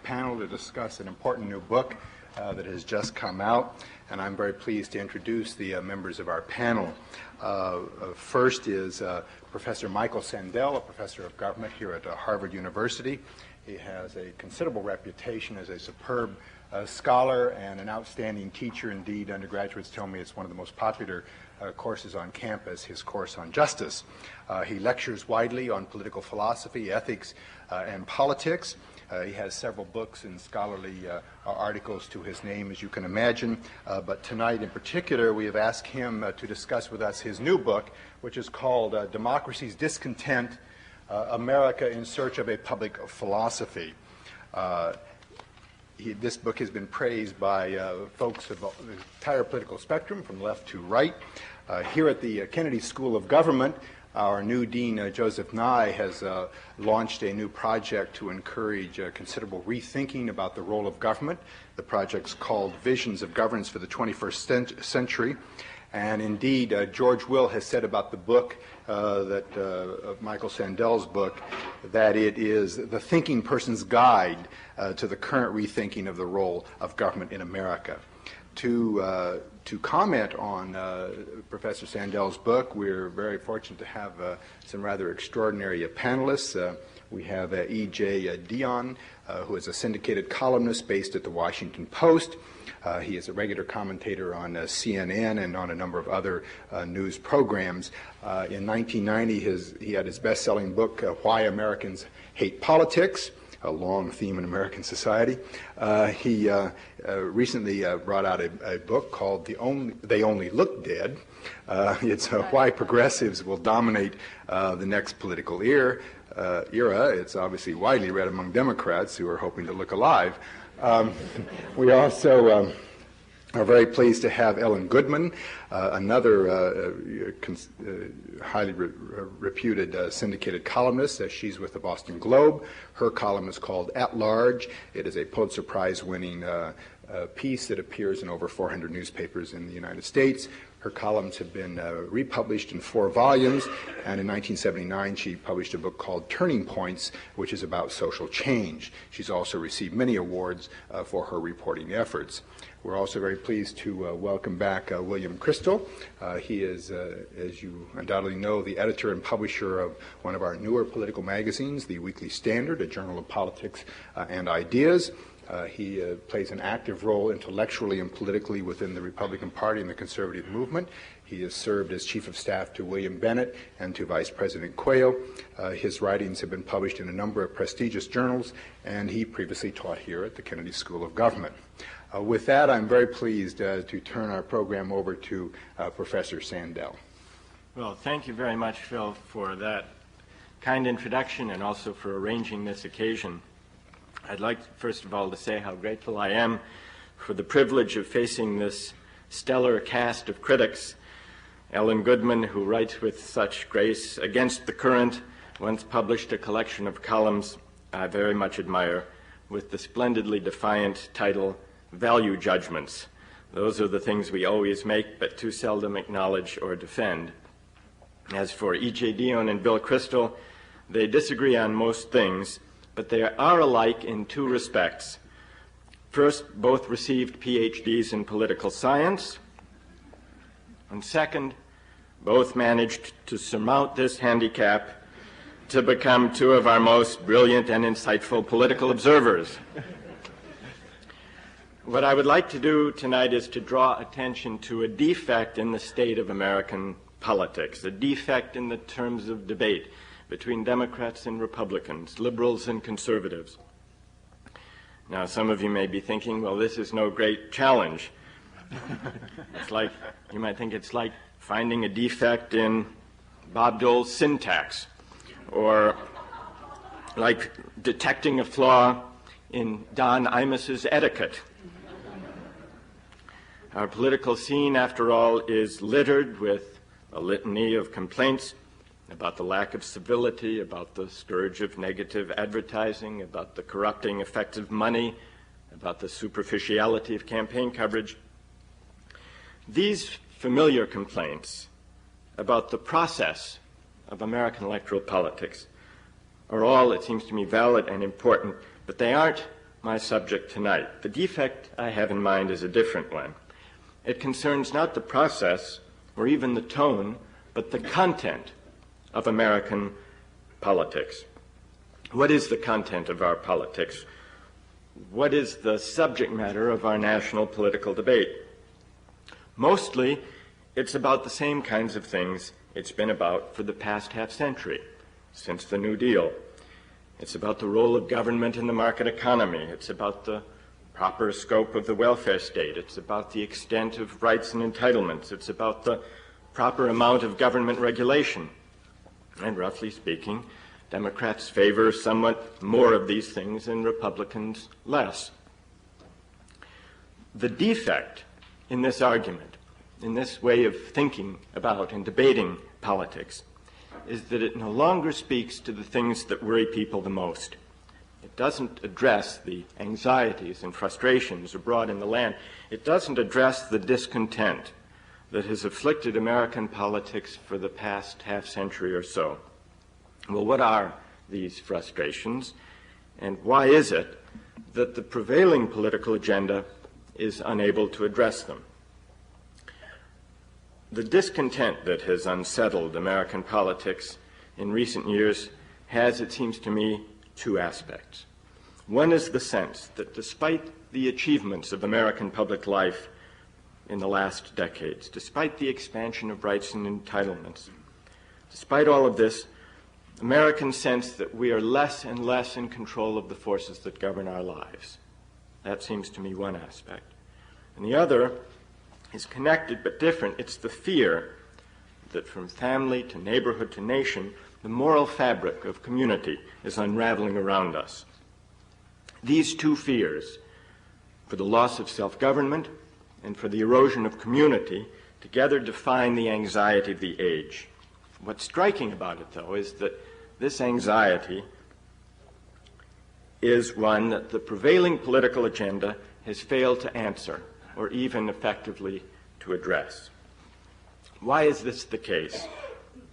panel to discuss an important new book that has just come out, and I'm very pleased to introduce the members of our panel. First is Professor Michael Sandel, a professor of government here at Harvard University. He has a considerable reputation as a superb scholar and an outstanding teacher. Indeed, undergraduates tell me it's one of the most popular courses on campus, his course on justice. He lectures widely on political philosophy, ethics, and politics. He has several books and scholarly articles to his name, as you can imagine. But tonight in particular, we have asked him to discuss with us his new book, which is called Democracies Discontent, America in Search of a Public Philosophy. This book has been praised by folks of the entire political spectrum, from left to right. Here at the Kennedy School of Government, our new dean, Joseph Nye, has launched a new project to encourage considerable rethinking about the role of government. The project's called Visions of Governance for the 21st Century. And indeed, George Will has said about the book, of Michael Sandel's book, that it is the thinking person's guide to the current rethinking of the role of government in America. To comment on Professor Sandel's book, we're very fortunate to have some rather extraordinary panelists. We have E.J. Dionne, who is a syndicated columnist based at the Washington Post. He is a regular commentator on CNN and on a number of other news programs. In 1990, he had his best-selling book, Why Americans Hate Politics, a long theme in American society. He recently brought out a book called They Only Look Dead. It's Why Progressives Will Dominate the Next Political Era. It's obviously widely read among Democrats who are hoping to look alive. We also are very pleased to have Ellen Goodman, another highly reputed syndicated columnist. She's with the Boston Globe. Her column is called At Large. It is a Pulitzer Prize-winning piece that appears in over 400 newspapers in the United States. Her columns have been republished in 4 volumes, and in 1979 she published a book called Turning Points, which is about social change. She's also received many awards for her reporting efforts. We're also very pleased to welcome back William Kristol. He is, as you undoubtedly know, the editor and publisher of one of our newer political magazines, The Weekly Standard, a journal of politics and ideas. He plays an active role intellectually and politically within the Republican Party and the conservative movement. He has served as Chief of Staff to William Bennett and to Vice President Quayle. His writings have been published in a number of prestigious journals, and he previously taught here at the Kennedy School of Government. With that, I'm very pleased to turn our program over to Professor Sandel. Well, thank you very much, Phil, for that kind introduction and also for arranging this occasion. I'd like, first of all, to say how grateful I am for the privilege of facing this stellar cast of critics. Ellen Goodman, who writes with such grace Against the Current, once published a collection of columns I very much admire with the splendidly defiant title, Value Judgments. Those are the things we always make but too seldom acknowledge or defend. As for E.J. Dionne and Bill Kristol, they disagree on most things, but they are alike in 2 respects. First, both received PhDs in political science, and second, both managed to surmount this handicap to become 2 of our most brilliant and insightful political observers. What I would like to do tonight is to draw attention to a defect in the state of American politics, a defect in the terms of debate between Democrats and Republicans, liberals and conservatives. Now, some of you may be thinking, well, this is no great challenge. It's like, you might think it's like finding a defect in Bob Dole's syntax, or like detecting a flaw in Don Imus's etiquette. Our political scene, after all, is littered with a litany of complaints about the lack of civility, about the scourge of negative advertising, about the corrupting effects of money, about the superficiality of campaign coverage. These familiar complaints about the process of American electoral politics are all, it seems to me, valid and important, but they aren't my subject tonight. The defect I have in mind is a different one. It concerns not the process or even the tone, but the content of American politics. What is the content of our politics? What is the subject matter of our national political debate? Mostly, it's about the same kinds of things it's been about for the past half-century, since the New Deal. It's about the role of government in the market economy. It's about the proper scope of the welfare state. It's about the extent of rights and entitlements. It's about the proper amount of government regulation. And roughly speaking, Democrats favor somewhat more of these things and Republicans less. The defect in this argument, in this way of thinking about and debating politics, is that it no longer speaks to the things that worry people the most. It doesn't address the anxieties and frustrations abroad in the land. It doesn't address the discontent that has afflicted American politics for the past half-century or so. Well, what are these frustrations, and why is it that the prevailing political agenda is unable to address them? The discontent that has unsettled American politics in recent years has, it seems to me, two aspects. One is the sense that despite the achievements of American public life in the last decades, despite the expansion of rights and entitlements, despite all of this, Americans sense that we are less and less in control of the forces that govern our lives. That seems to me one aspect. And the other is connected but different. It's the fear that from family to neighborhood to nation, the moral fabric of community is unraveling around us. These two fears, for the loss of self-government and for the erosion of community, together define the anxiety of the age. What's striking about it, though, is that this anxiety is one that the prevailing political agenda has failed to answer or even effectively to address. Why is this the case?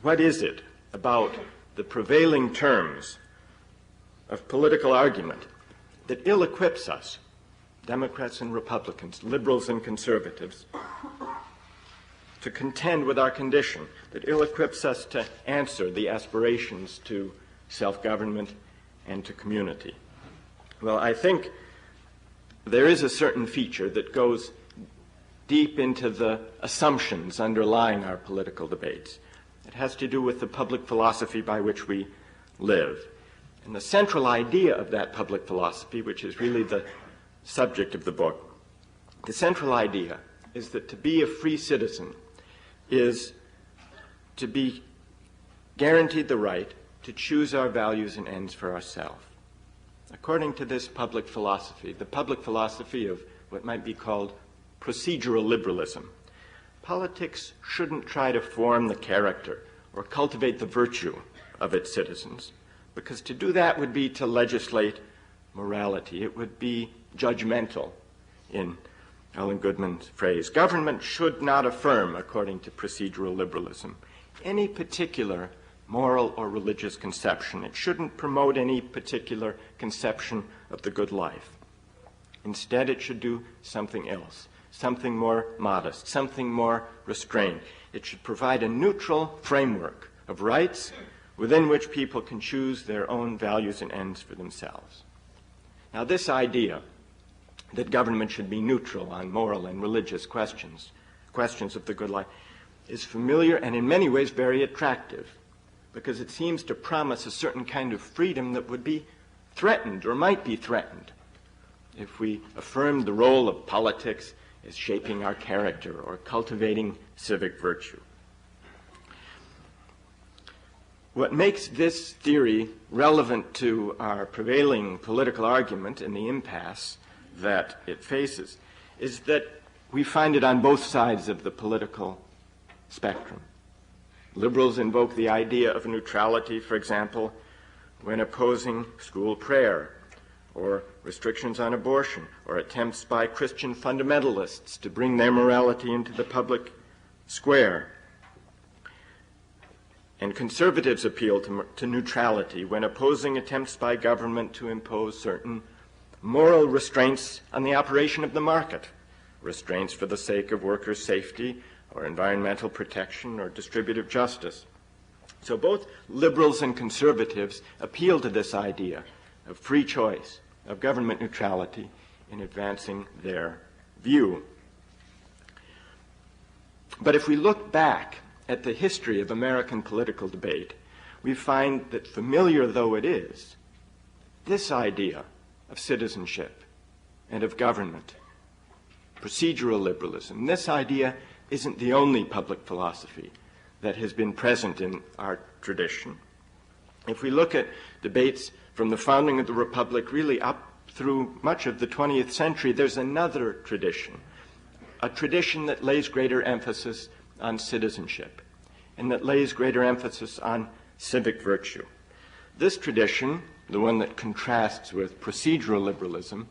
What is it about the prevailing terms of political argument that ill-equips us, Democrats and Republicans, liberals and conservatives, to contend with our condition, that ill-equips us to answer the aspirations to self-government and to community? Well, I think there is a certain feature that goes deep into the assumptions underlying our political debates. It has to do with the public philosophy by which we live. And the central idea of that public philosophy, which is really the subject of the book, the central idea is that to be a free citizen is to be guaranteed the right to choose our values and ends for ourselves. According to this public philosophy, the public philosophy of what might be called procedural liberalism, politics shouldn't try to form the character or cultivate the virtue of its citizens, because to do that would be to legislate morality. It would be judgmental, in Alan Goodman's phrase. Government should not affirm, according to procedural liberalism, any particular moral or religious conception. It shouldn't promote any particular conception of the good life. Instead, it should do something else, something more modest, something more restrained. It should provide a neutral framework of rights within which people can choose their own values and ends for themselves. Now, this idea that government should be neutral on moral and religious questions of the good life, is familiar and in many ways very attractive, because it seems to promise a certain kind of freedom that would be threatened or might be threatened if we affirmed the role of politics as shaping our character or cultivating civic virtue. What makes this theory relevant to our prevailing political argument and the impasse that it faces is that we find it on both sides of the political spectrum. Liberals invoke the idea of neutrality, for example, when opposing school prayer, or restrictions on abortion, or attempts by Christian fundamentalists to bring their morality into the public square. And conservatives appeal to neutrality when opposing attempts by government to impose certain moral restraints on the operation of the market, restraints for the sake of workers' safety or environmental protection or distributive justice. So both liberals and conservatives appeal to this idea of free choice, of government neutrality in advancing their view. But if we look back at the history of American political debate, we find that, familiar though it is, this idea of citizenship and of government, procedural liberalism, this idea isn't the only public philosophy that has been present in our tradition. If we look at debates from the founding of the Republic really up through much of the 20th century, there's another tradition, a tradition that lays greater emphasis on citizenship and that lays greater emphasis on civic virtue. This tradition, the one that contrasts with procedural liberalism,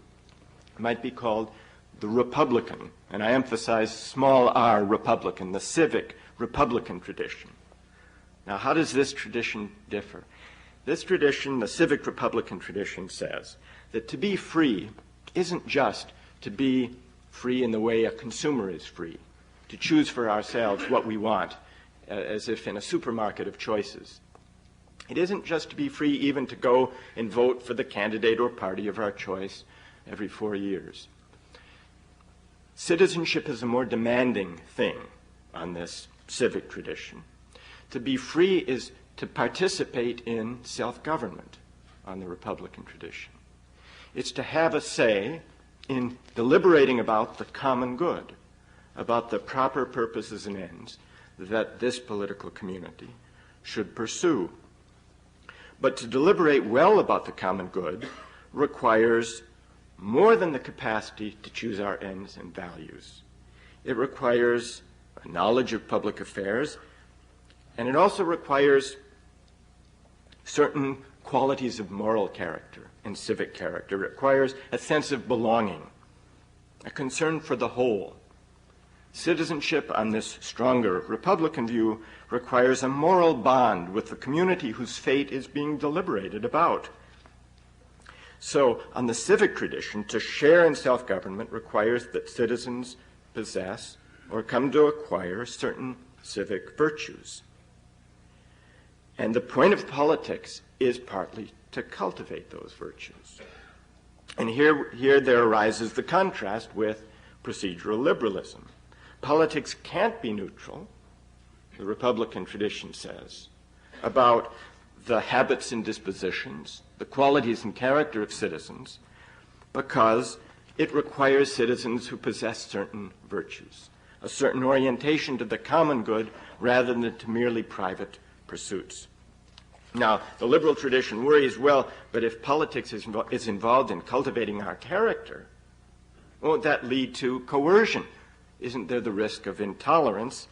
might be called the Republican, and I emphasize small r Republican, the civic Republican tradition. Now, how does this tradition differ? This tradition, the civic Republican tradition, says that to be free isn't just to be free in the way a consumer is free, to choose for ourselves what we want, as if in a supermarket of choices. It isn't just to be free even to go and vote for the candidate or party of our choice every 4 years. Citizenship is a more demanding thing on this civic tradition. To be free is to participate in self-government on the Republican tradition. It's to have a say in deliberating about the common good, about the proper purposes and ends that this political community should pursue. But to deliberate well about the common good requires more than the capacity to choose our ends and values. It requires a knowledge of public affairs, and it also requires certain qualities of moral character and civic character. It requires a sense of belonging, a concern for the whole. Citizenship on this stronger Republican view requires a moral bond with the community whose fate is being deliberated about. So, on the civic tradition, to share in self-government requires that citizens possess or come to acquire certain civic virtues. And the point of politics is partly to cultivate those virtues. And here there arises the contrast with procedural liberalism. Politics can't be neutral, the Republican tradition says, about the habits and dispositions, the qualities and character of citizens, because it requires citizens who possess certain virtues, a certain orientation to the common good rather than to merely private pursuits. Now, the liberal tradition worries, well, but if politics is involved in cultivating our character, won't that lead to coercion? Isn't there the risk of intolerance?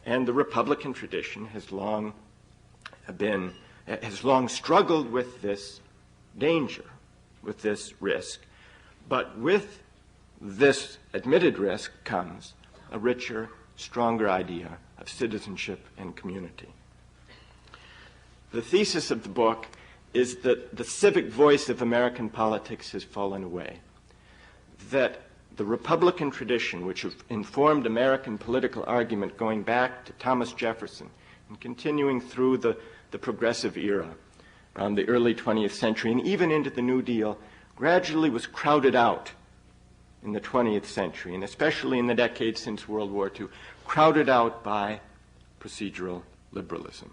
And the Republican tradition has long struggled with this danger, with this risk. But with this admitted risk comes a richer, stronger idea of citizenship and community. The thesis of the book is that the civic voice of American politics has fallen away, that the Republican tradition, which informed American political argument going back to Thomas Jefferson and continuing through the progressive era around the early 20th century and even into the New Deal, gradually was crowded out in the 20th century, and especially in the decades since World War II, crowded out by procedural liberalism.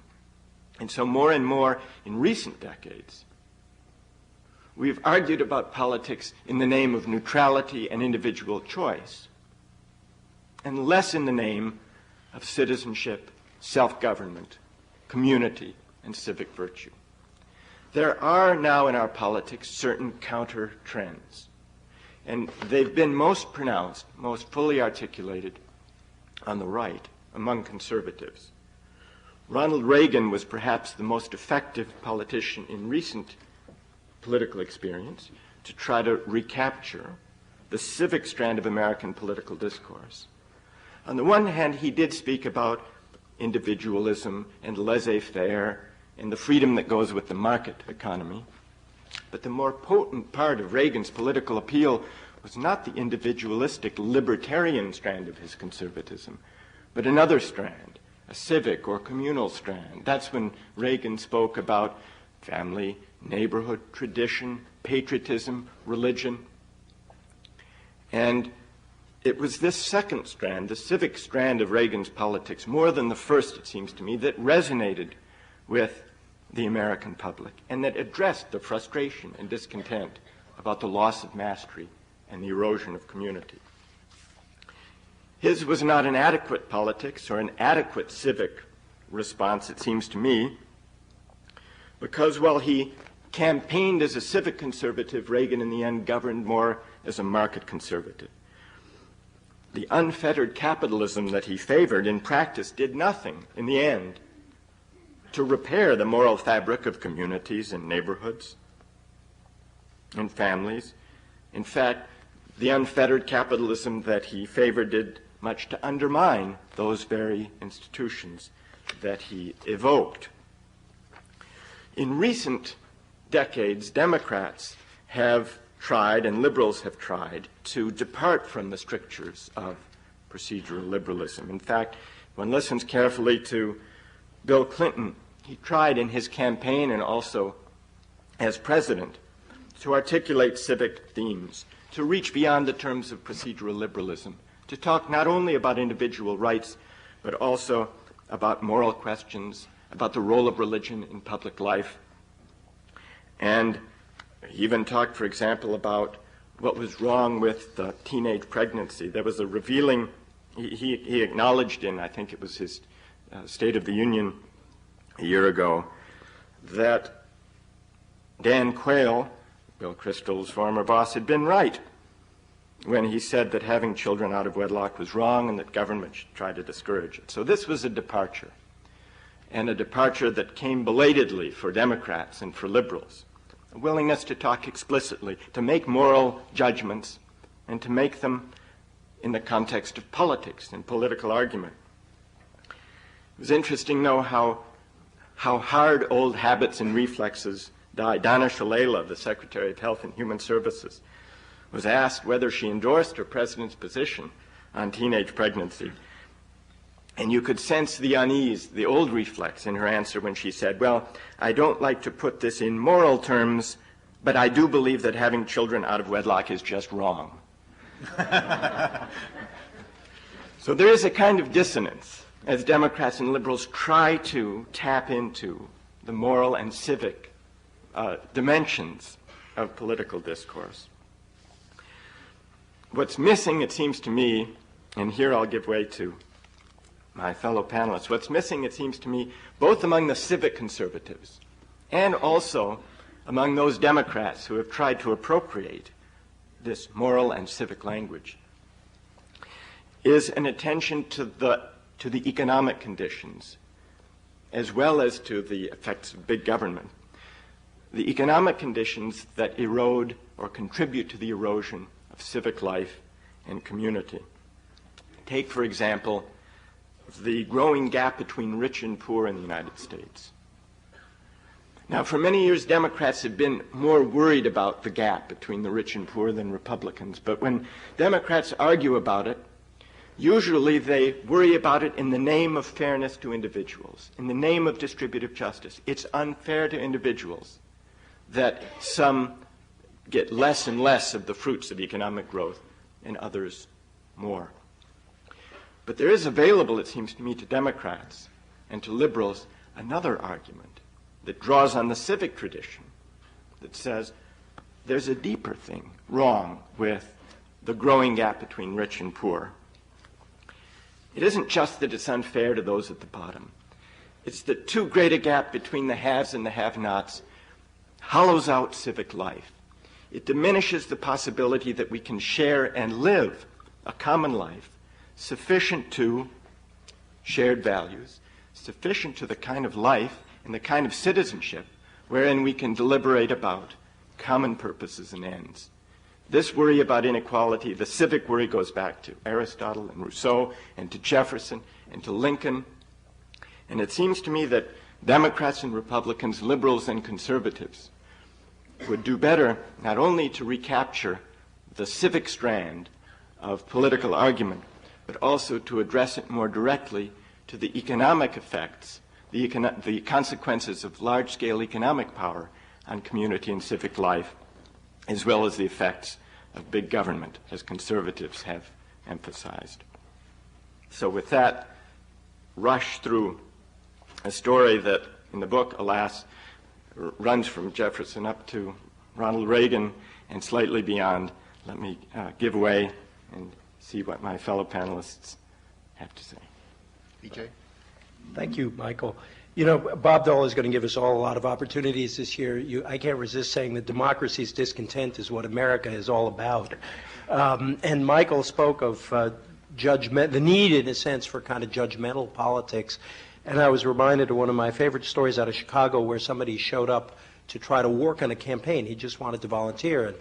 And so more and more in recent decades, we've argued about politics in the name of neutrality and individual choice, and less in the name of citizenship, self-government, community, and civic virtue. There are now in our politics certain counter trends, and they've been most pronounced, most fully articulated on the right, among conservatives. Ronald Reagan was perhaps the most effective politician in recent political experience to try to recapture the civic strand of American political discourse. On the one hand, he did speak about individualism and laissez-faire and the freedom that goes with the market economy. But the more potent part of Reagan's political appeal was not the individualistic libertarian strand of his conservatism, but another strand, a civic or communal strand. That's when Reagan spoke about family, neighborhood, tradition, patriotism, religion. And it was this second strand, the civic strand of Reagan's politics, more than the first, it seems to me, that resonated with the American public and that addressed the frustration and discontent about the loss of mastery and the erosion of community. His was not an adequate politics or an adequate civic response, it seems to me, because while he campaigned as a civic conservative, Reagan in the end governed more as a market conservative. The unfettered capitalism that he favored in practice did nothing in the end to repair the moral fabric of communities and neighborhoods and families. In fact, the unfettered capitalism that he favored did much to undermine those very institutions that he evoked. In recent decades, Democrats have tried, and liberals have tried, to depart from the strictures of procedural liberalism. In fact, one listens carefully to Bill Clinton. He tried in his campaign and also as president to articulate civic themes, to reach beyond the terms of procedural liberalism, to talk not only about individual rights, but also about moral questions, about the role of religion in public life. And he even talked, for example, about what was wrong with teenage pregnancy. There was a revealing, he acknowledged in, I think it was his State of the Union a year ago, that Dan Quayle, Bill Kristol's former boss, had been right when he said that having children out of wedlock was wrong and that government should try to discourage it. So this was a departure, and a departure that came belatedly for Democrats and for liberals. A willingness to talk explicitly, to make moral judgments, and to make them in the context of politics and political argument. It was interesting, though, how hard old habits and reflexes die. Donna Shalala, the Secretary of Health and Human Services, was asked whether she endorsed her president's position on teenage pregnancy. And you could sense the unease, the old reflex in her answer when she said, well, I don't like to put this in moral terms, but I do believe that having children out of wedlock is just wrong. So there is a kind of dissonance as Democrats and liberals try to tap into the moral and civic dimensions of political discourse. What's missing, it seems to me, and here I'll give way to my fellow panelists, what's missing, it seems to me, both among the civic conservatives and also among those Democrats who have tried to appropriate this moral and civic language, is an attention to the economic conditions as well as to the effects of big government. The economic conditions that erode or contribute to the erosion of civic life and community. Take, for example, the growing gap between rich and poor in the United States. Now, for many years, Democrats have been more worried about the gap between the rich and poor than Republicans. But when Democrats argue about it, usually they worry about it in the name of fairness to individuals, in the name of distributive justice. It's unfair to individuals that some get less and less of the fruits of economic growth and others more. But there is available, it seems to me, to Democrats and to liberals another argument that draws on the civic tradition that says there's a deeper thing wrong with the growing gap between rich and poor. It isn't just that it's unfair to those at the bottom. It's that too great a gap between the haves and the have-nots hollows out civic life. It diminishes the possibility that we can share and live a common life sufficient to shared values, sufficient to the kind of life and the kind of citizenship wherein we can deliberate about common purposes and ends. This worry about inequality, the civic worry, goes back to Aristotle and Rousseau and to Jefferson and to Lincoln. And it seems to me that Democrats and Republicans, liberals and conservatives, would do better not only to recapture the civic strand of political argument, but also to address it more directly to the economic effects, the consequences of large-scale economic power on community and civic life, as well as the effects of big government, as conservatives have emphasized. So with that, rush through a story that in the book, alas, runs from Jefferson up to Ronald Reagan and slightly beyond. Let me give way and see what my fellow panelists have to say. BJ? Thank you, Michael. You know, Bob Dole is going to give us all a lot of opportunities this year. I can't resist saying that Democracies Discontent is what America is all about. And Michael spoke of the need, in a sense, for kind of judgmental politics. And I was reminded of one of my favorite stories out of Chicago where somebody showed up to try to work on a campaign. He just wanted to volunteer. And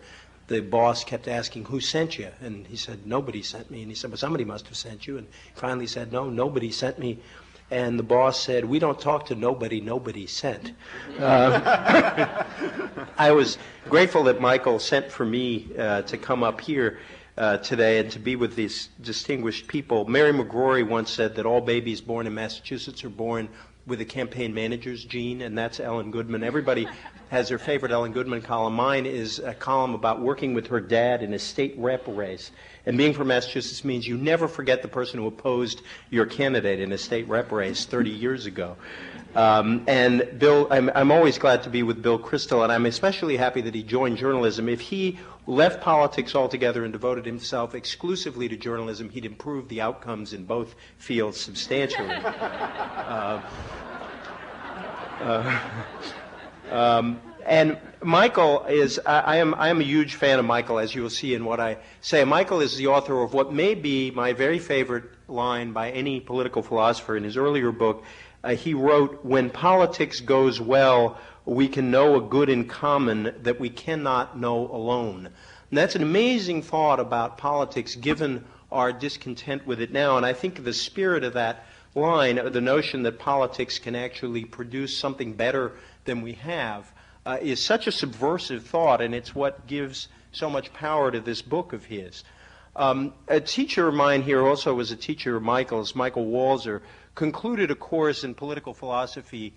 the boss kept asking, "Who sent you?" And he said, "Nobody sent me." And he said, "Well, somebody must have sent you." And he finally said, "No, nobody sent me." And the boss said, "We don't talk to nobody sent." I was grateful that Michael sent for me to come up here today and to be with these distinguished people. Mary McGrory once said that all babies born in Massachusetts are born with a campaign manager's gene, and that's Ellen Goodman. Everybody has their favorite Ellen Goodman column. Mine is a column about working with her dad in a state rep race. And being from Massachusetts means you never forget the person who opposed your candidate in a state rep race 30 years ago. And Bill, I'm always glad to be with Bill Kristol, and I'm especially happy that he joined journalism. If he left politics altogether and devoted himself exclusively to journalism, he'd improve the outcomes in both fields substantially. And Michael is, I am a huge fan of Michael, as you will see in what I say. Michael is the author of what may be my very favorite line by any political philosopher. In his earlier book, he wrote, "When politics goes well, we can know a good in common that we cannot know alone." And that's an amazing thought about politics, given our discontent with it now. And I think the spirit of that line, the notion that politics can actually produce something better than we have, is such a subversive thought, and it's what gives so much power to this book of his. A teacher of mine here also was a teacher of Michael's, Michael Walzer, concluded a course in political philosophy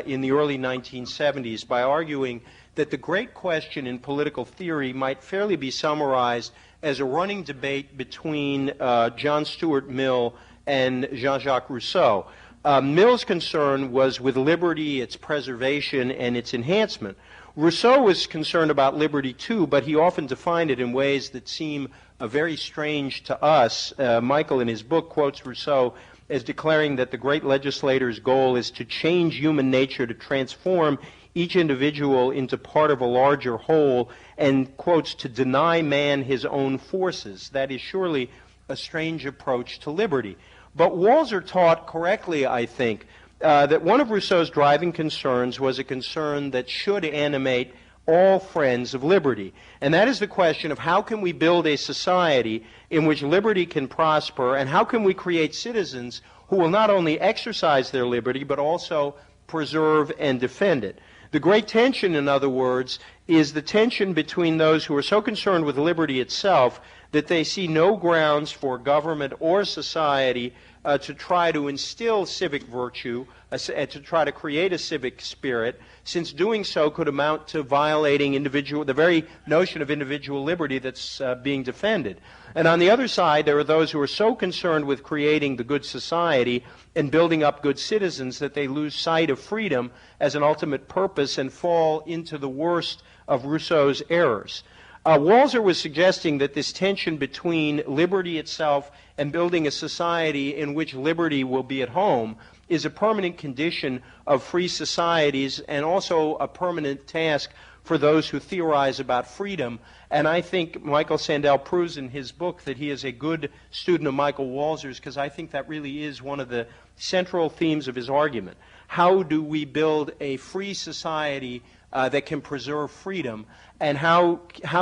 in the early 1970s by arguing that the great question in political theory might fairly be summarized as a running debate between John Stuart Mill and Jean-Jacques Rousseau. Mill's concern was with liberty, its preservation, and its enhancement. Rousseau was concerned about liberty too, but he often defined it in ways that seem very strange to us. Michael, in his book, quotes Rousseau as declaring that the great legislator's goal is to change human nature, to transform each individual into part of a larger whole, and quotes, to deny man his own forces. That is surely a strange approach to liberty. But Walzer taught correctly, I think, that one of Rousseau's driving concerns was a concern that should animate all friends of liberty. And that is the question of how can we build a society in which liberty can prosper, and how can we create citizens who will not only exercise their liberty but also preserve and defend it. The great tension, in other words, is the tension between those who are so concerned with liberty itself that they see no grounds for government or society to try to instill civic virtue, to try to create a civic spirit, since doing so could amount to violating the very notion of individual liberty that's being defended. And on the other side, there are those who are so concerned with creating the good society and building up good citizens that they lose sight of freedom as an ultimate purpose and fall into the worst of Rousseau's errors. Walzer was suggesting that this tension between liberty itself and building a society in which liberty will be at home is a permanent condition of free societies and also a permanent task for those who theorize about freedom. And I think Michael Sandel proves in his book that he is a good student of Michael Walzer's, because I think that really is one of the central themes of his argument. How do we build a free society that can preserve freedom, and how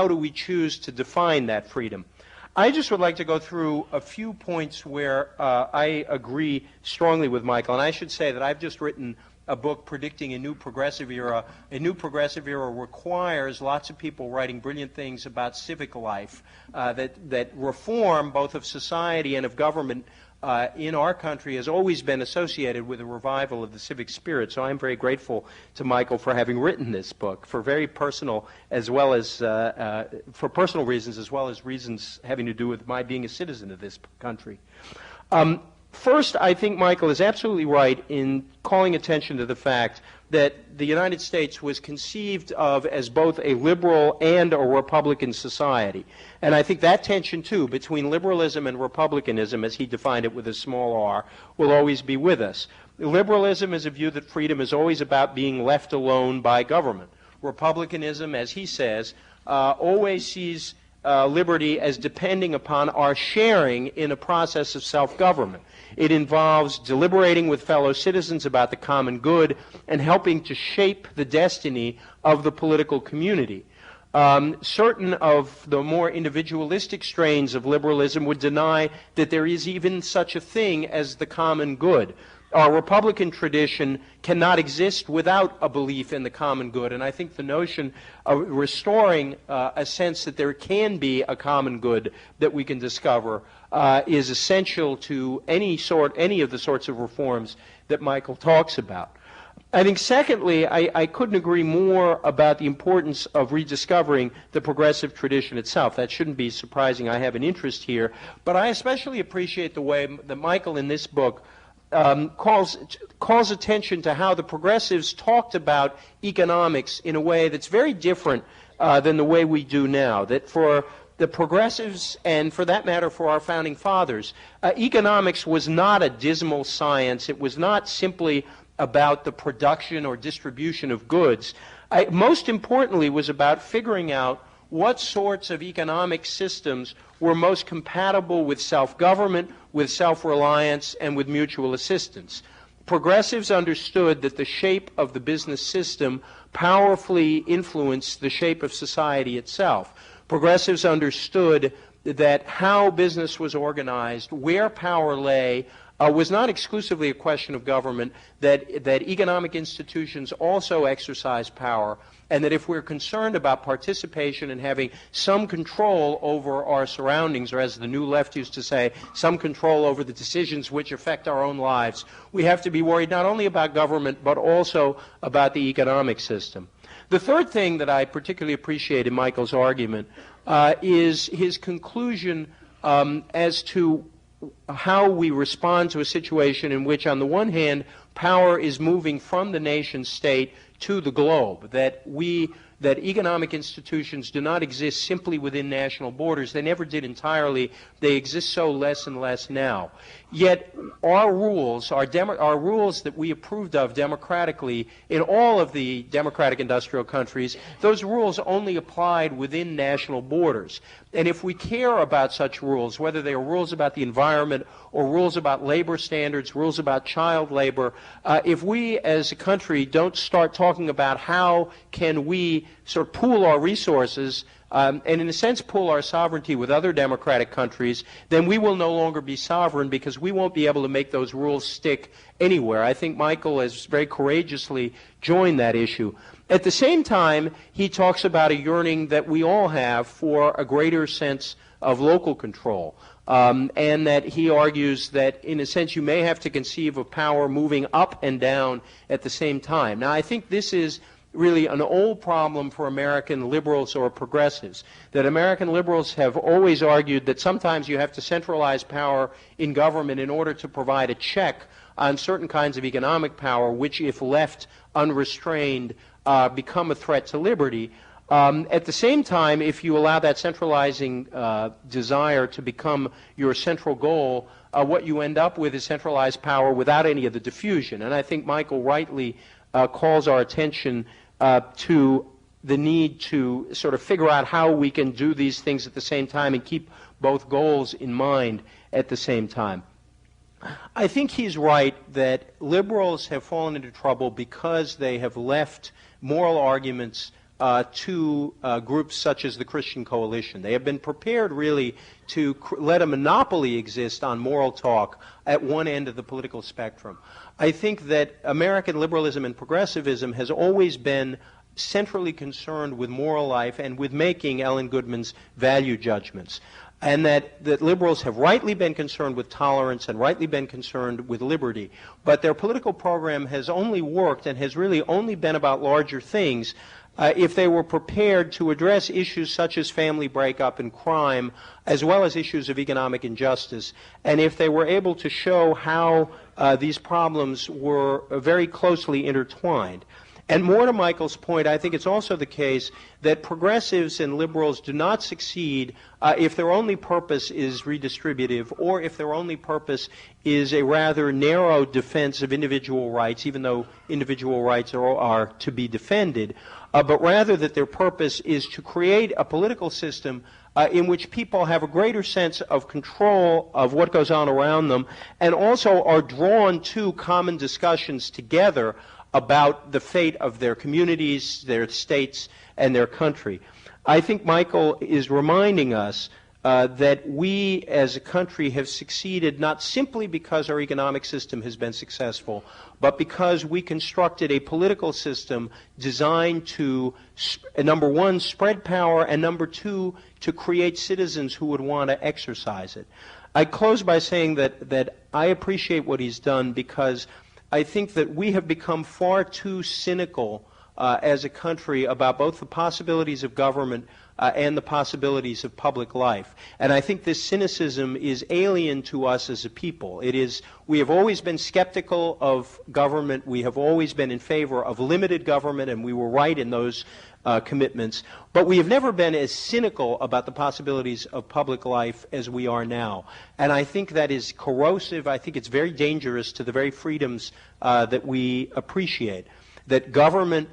do we choose to define that freedom? I just would like to go through a few points where I agree strongly with Michael, and I should say that I've just written a book predicting a new progressive era. A new progressive era requires lots of people writing brilliant things about civic life, that reform both of society and of government in our country has always been associated with a revival of the civic spirit. So I'm very grateful to Michael for having written this book, for very personal as well as for personal reasons as well as reasons having to do with my being a citizen of this country. First, I think Michael is absolutely right in calling attention to the fact that the United States was conceived of as both a liberal and a republican society. And I think that tension, too, between liberalism and republicanism, as he defined it with a small r, will always be with us. Liberalism is a view that freedom is always about being left alone by government. Republicanism, as he says, always sees liberty as depending upon our sharing in a process of self-government. It involves deliberating with fellow citizens about the common good and helping to shape the destiny of the political community. Certain of the more individualistic strains of liberalism would deny that there is even such a thing as the common good. Our Republican tradition cannot exist without a belief in the common good, and I think the notion of restoring a sense that there can be a common good that we can discover is essential to any of the sorts of reforms that Michael talks about. I think, secondly, I couldn't agree more about the importance of rediscovering the progressive tradition itself. That shouldn't be surprising. I have an interest here, but I especially appreciate the way that Michael in this book calls attention to how the progressives talked about economics in a way that's very different than the way we do now. That for the progressives, and for that matter for our founding fathers, economics was not a dismal science. It was not simply about the production or distribution of goods. Most importantly, was about figuring out what sorts of economic systems were most compatible with self-government, with self-reliance, and with mutual assistance. Progressives understood that the shape of the business system powerfully influenced the shape of society itself. Progressives understood that how business was organized, where power lay, was not exclusively a question of government, that economic institutions also exercise power, and that if we're concerned about participation and having some control over our surroundings, or as the New Left used to say, some control over the decisions which affect our own lives, we have to be worried not only about government but also about the economic system. The third thing that I particularly appreciate in Michael's argument is his conclusion as to how we respond to a situation in which, on the one hand, power is moving from the nation state to the globe, that economic institutions do not exist simply within national borders. They never did entirely. They exist so less and less now. Yet our rules, our rules that we approved of democratically in all of the democratic industrial countries, those rules only applied within national borders. And if we care about such rules, whether they are rules about the environment or rules about labor standards, rules about child labor, if we as a country don't start talking about how can we sort of pool our resources and in a sense pool our sovereignty with other democratic countries, then we will no longer be sovereign because we won't be able to make those rules stick anywhere. I think Michael has very courageously joined that issue. At the same time, he talks about a yearning that we all have for a greater sense of local control. And that he argues that, in a sense, you may have to conceive of power moving up and down at the same time. Now, I think this is really an old problem for American liberals or progressives, that American liberals have always argued that sometimes you have to centralize power in government in order to provide a check on certain kinds of economic power, which, if left unrestrained, become a threat to liberty. At the same time, if you allow that centralizing desire to become your central goal, what you end up with is centralized power without any of the diffusion. And I think Michael rightly calls our attention to the need to sort of figure out how we can do these things at the same time and keep both goals in mind at the same time. I think he's right that liberals have fallen into trouble because they have left moral arguments to groups such as the Christian Coalition. They have been prepared really to let a monopoly exist on moral talk at one end of the political spectrum. I think that American liberalism and progressivism has always been centrally concerned with moral life and with making Ellen Goodman's value judgments. And that liberals have rightly been concerned with tolerance and rightly been concerned with liberty. But their political program has only worked and has really only been about larger things if they were prepared to address issues such as family breakup and crime, as well as issues of economic injustice, and if they were able to show how these problems were very closely intertwined. And more to Michael's point, I think it's also the case that progressives and liberals do not succeed if their only purpose is redistributive, or if their only purpose is a rather narrow defense of individual rights, even though individual rights are to be defended, but rather that their purpose is to create a political system in which people have a greater sense of control of what goes on around them, and also are drawn to common discussions together about the fate of their communities, their states, and their country. I think Michael is reminding us that we as a country have succeeded not simply because our economic system has been successful, but because we constructed a political system designed to, number one, spread power, and number two, to create citizens who would want to exercise it. I close by saying that I appreciate what he's done, because I think that we have become far too cynical as a country about both the possibilities of government and the possibilities of public life. And I think this cynicism is alien to us as a people. We have always been skeptical of government. We have always been in favor of limited government, and we were right in those commitments. But we have never been as cynical about the possibilities of public life as we are now. And I think that is corrosive. I think it's very dangerous to the very freedoms that we appreciate. That government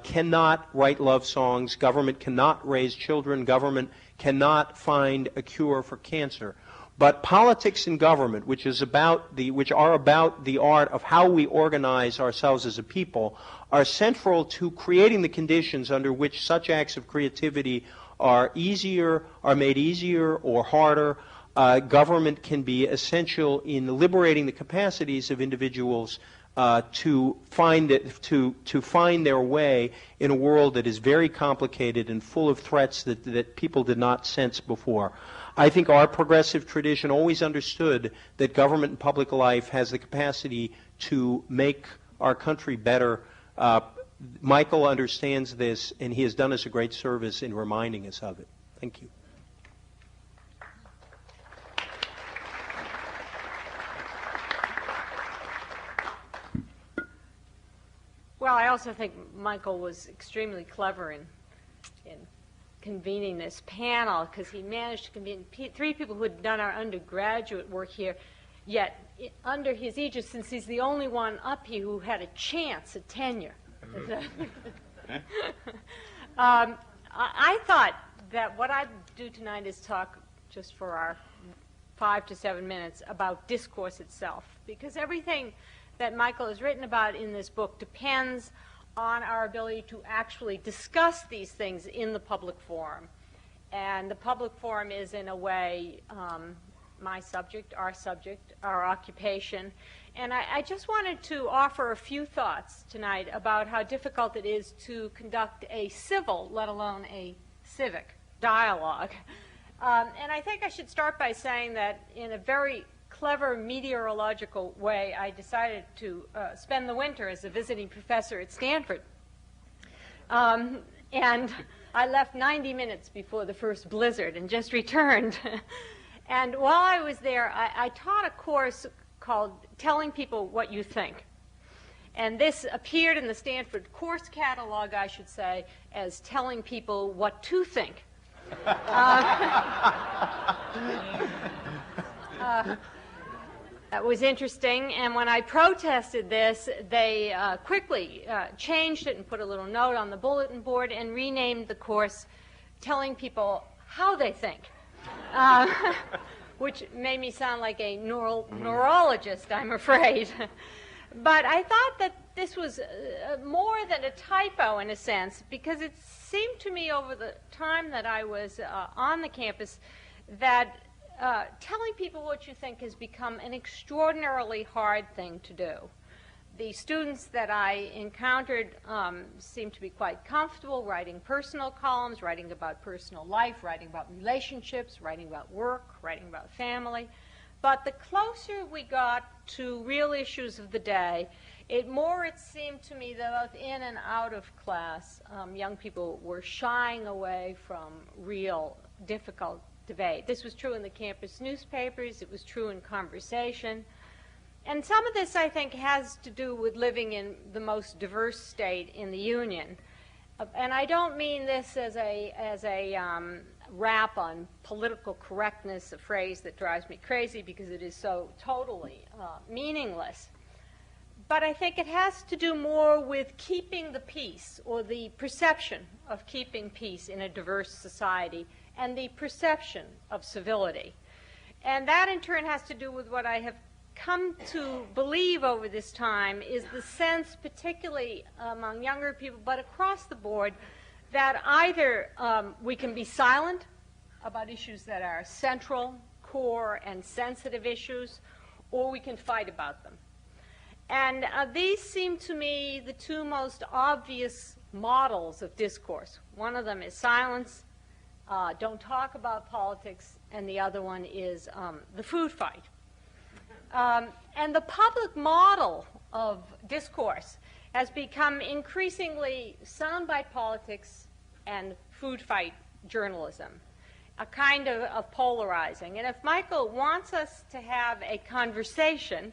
cannot write love songs, government cannot raise children, government cannot find a cure for cancer. But politics and government, which are about the art of how we organize ourselves as a people, are central to creating the conditions under which such acts of creativity are made easier or harder. Government can be essential in liberating the capacities of individuals to find their way in a world that is very complicated and full of threats that people did not sense before. I think our progressive tradition always understood that government and public life has the capacity to make our country better. Michael understands this, and he has done us a great service in reminding us of it. Thank you. Well, I also think Michael was extremely clever in convening this panel, because he managed to convene three people who had done our undergraduate work here, yet under his aegis, since he's the only one up here who had a chance at tenure. I thought that what I'd do tonight is talk just for our 5 to 7 minutes about discourse itself, because everything that Michael has written about in this book depends on our ability to actually discuss these things in the public forum. And the public forum is, in a way, my subject, our occupation. And I just wanted to offer a few thoughts tonight about how difficult it is to conduct a civil, let alone a civic, dialogue. And I think I should start by saying that in a very clever meteorological way, I decided to spend the winter as a visiting professor at Stanford. And I left 90 minutes before the first blizzard and just returned. And while I was there, I taught a course called Telling People What You Think. And this appeared in the Stanford course catalog, I should say, as Telling People What to Think. That was interesting, and when I protested this, they quickly changed it and put a little note on the bulletin board and renamed the course Telling People How They Think, which made me sound like a neurologist, I'm afraid. But I thought that this was more than a typo in a sense, because it's seemed to me over the time that I was on the campus that telling people what you think has become an extraordinarily hard thing to do. The students that I encountered seemed to be quite comfortable writing personal columns, writing about personal life, writing about relationships, writing about work, writing about family. But the closer we got to real issues of the day, it seemed to me that both in and out of class, young people were shying away from real, difficult debate. This was true in the campus newspapers. It was true in conversation. And some of this, I think, has to do with living in the most diverse state in the Union. And I don't mean this as a rap on political correctness, a phrase that drives me crazy because it is so totally meaningless. But I think it has to do more with keeping the peace, or the perception of keeping peace in a diverse society, and the perception of civility. And that, in turn, has to do with what I have come to believe over this time is the sense, particularly among younger people, but across the board, that either we can be silent about issues that are central, core, and sensitive issues, or we can fight about them. And these seem to me the two most obvious models of discourse. One of them is silence, don't talk about politics, and the other one is the food fight. And the public model of discourse has become increasingly soundbite politics and food fight journalism, a kind of polarizing. And if Michael wants us to have a conversation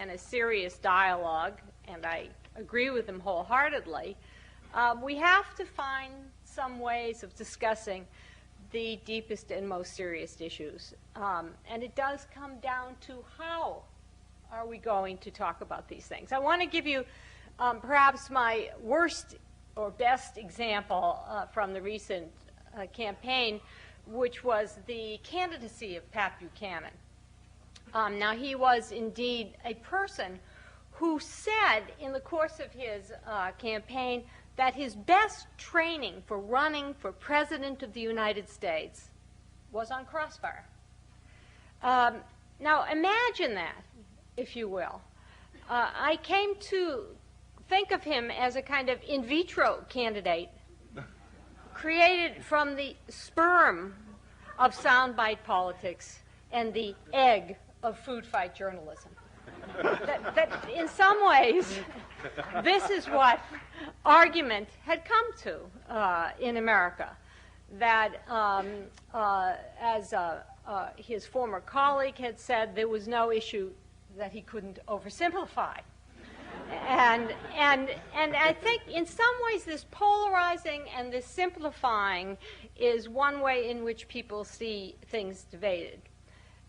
and a serious dialogue, and I agree with him wholeheartedly, we have to find some ways of discussing the deepest and most serious issues. And it does come down to how are we going to talk about these things. I want to give you perhaps my worst or best example from the recent campaign, which was the candidacy of Pat Buchanan. Now, he was indeed a person who said in the course of his campaign that his best training for running for President of the United States was on Crossfire. Now, imagine that, if you will. I came to think of him as a kind of in vitro candidate created from the sperm of soundbite politics and the egg of food fight journalism. that in some ways, this is what argument had come to in America. That, as his former colleague had said, there was no issue that he couldn't oversimplify. And I think in some ways this polarizing and this simplifying is one way in which people see things debated.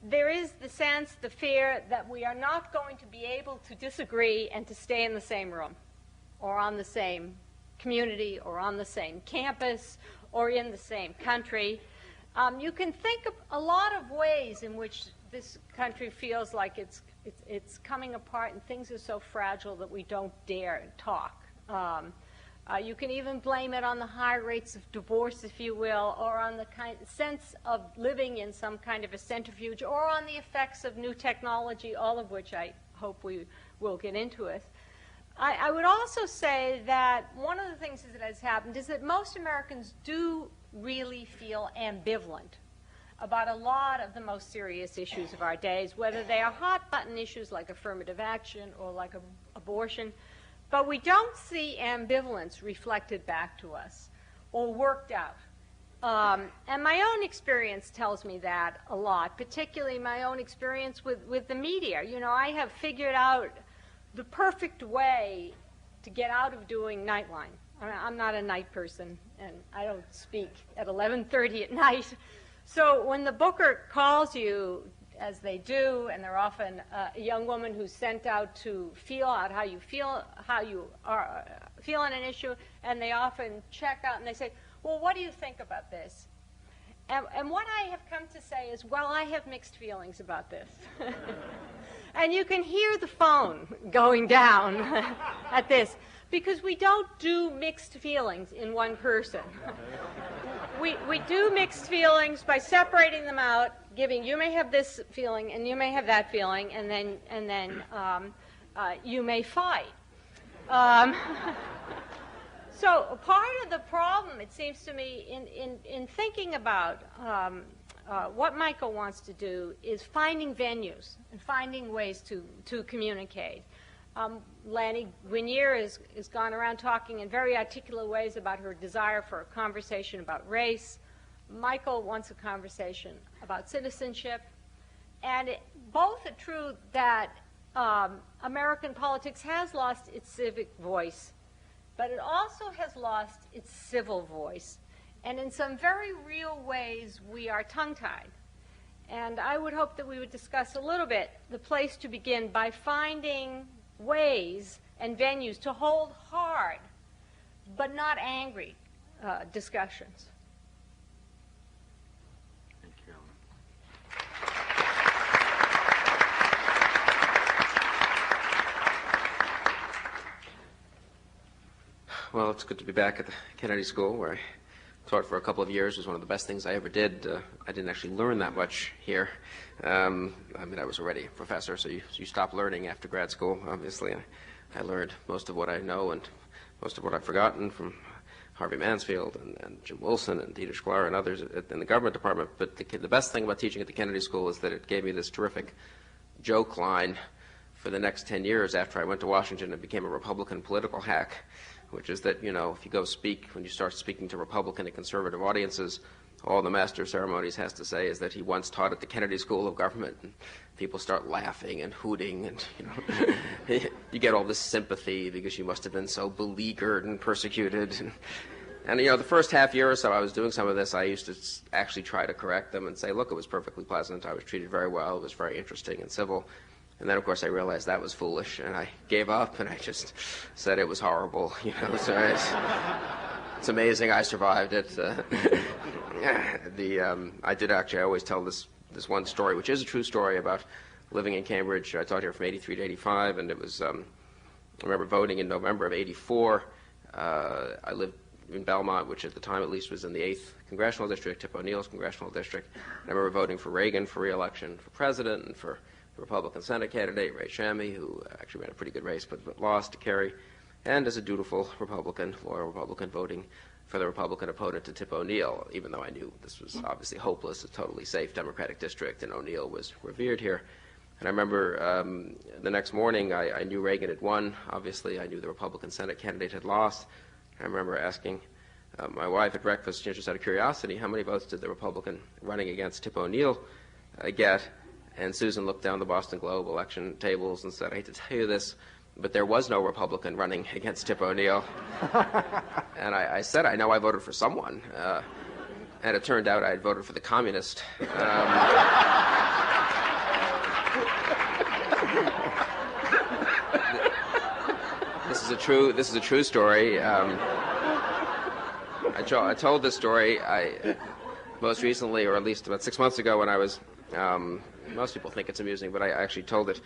There is the sense, the fear that we are not going to be able to disagree and to stay in the same room or on the same community or on the same campus or in the same country. You can think of a lot of ways in which this country feels like it's coming apart and things are so fragile that we don't dare talk. You can even blame it on the high rates of divorce, if you will, or on the sense of living in some kind of a centrifuge, or on the effects of new technology, all of which I hope we will get into it. I would also say that one of the things that has happened is that most Americans do really feel ambivalent about a lot of the most serious issues of our days, whether they are hot-button issues like affirmative action or like abortion. But we don't see ambivalence reflected back to us or worked out. And my own experience tells me that a lot, particularly my own experience with the media. You know, I have figured out the perfect way to get out of doing Nightline. I'm not a night person, and I don't speak at 11:30 at night. So when the booker calls you, as they do, and they're often a young woman who's sent out to feel out how you feel on an issue, and they often check out and they say, well, what do you think about this? And what I have come to say is, well, I have mixed feelings about this. And you can hear the phone going down at this. because we don't do mixed feelings in one person. We do mixed feelings by separating them out, giving you may have this feeling and you may have that feeling, and then you may fight. So part of the problem, it seems to me, in thinking about what Michael wants to do is finding venues and finding ways to communicate. Lanny Guinier has gone around talking in very articulate ways about her desire for a conversation about race. Michael wants a conversation about citizenship. And both are true that American politics has lost its civic voice, but it also has lost its civil voice. And in some very real ways, we are tongue-tied. And I would hope that we would discuss a little bit the place to begin by finding ways and venues to hold hard, but not angry, discussions. Thank you, Ellen. Well, it's good to be back at the Kennedy School, where I taught for a couple of years. It was one of the best things I ever did. I didn't actually learn that much here. I mean, I was already a professor, so you stop learning after grad school, obviously. I learned most of what I know and most of what I've forgotten from Harvey Mansfield and Jim Wilson and Dieter Sklar and others in the government department. But the best thing about teaching at the Kennedy School is that it gave me this terrific joke line for the next 10 years after I went to Washington and became a Republican political hack, which is that, you know, if you go speak, when you start speaking to Republican and conservative audiences, all the master of ceremonies has to say is that he once taught at the Kennedy School of Government, and people start laughing and hooting, and, you know, you get all this sympathy because you must have been so beleaguered and persecuted. And, you know, the first half year or so I was doing some of this, I used to actually try to correct them and say, look, it was perfectly pleasant, I was treated very well, it was very interesting and civil. And then, of course, I realized that was foolish, and I gave up, and I just said it was horrible. You know, so it's amazing I survived it. I did actually. I always tell this one story, which is a true story about living in Cambridge. I taught here from '83 to '85, and it was. I remember voting in November of '84. I lived in Belmont, which at the time at least was in the 8th congressional district, Tip O'Neill's congressional district. And I remember voting for Reagan for re-election for president and for Republican Senate candidate, Ray Shammy, who actually ran a pretty good race but lost to Kerry, and as a dutiful Republican, loyal Republican, voting for the Republican opponent to Tip O'Neill, even though I knew this was obviously hopeless, a totally safe Democratic district, and O'Neill was revered here. And I remember the next morning I knew Reagan had won. Obviously, I knew the Republican Senate candidate had lost. I remember asking my wife at breakfast, just out of curiosity, how many votes did the Republican running against Tip O'Neill get? And Susan looked down the Boston Globe election tables and said, I hate to tell you this, but there was no Republican running against Tip O'Neill. And I said, I know I voted for someone. And it turned out I had voted for the communist. This is a true story. I told this story most recently, or at least about 6 months ago, when I was. Most people think it's amusing, but I actually told it.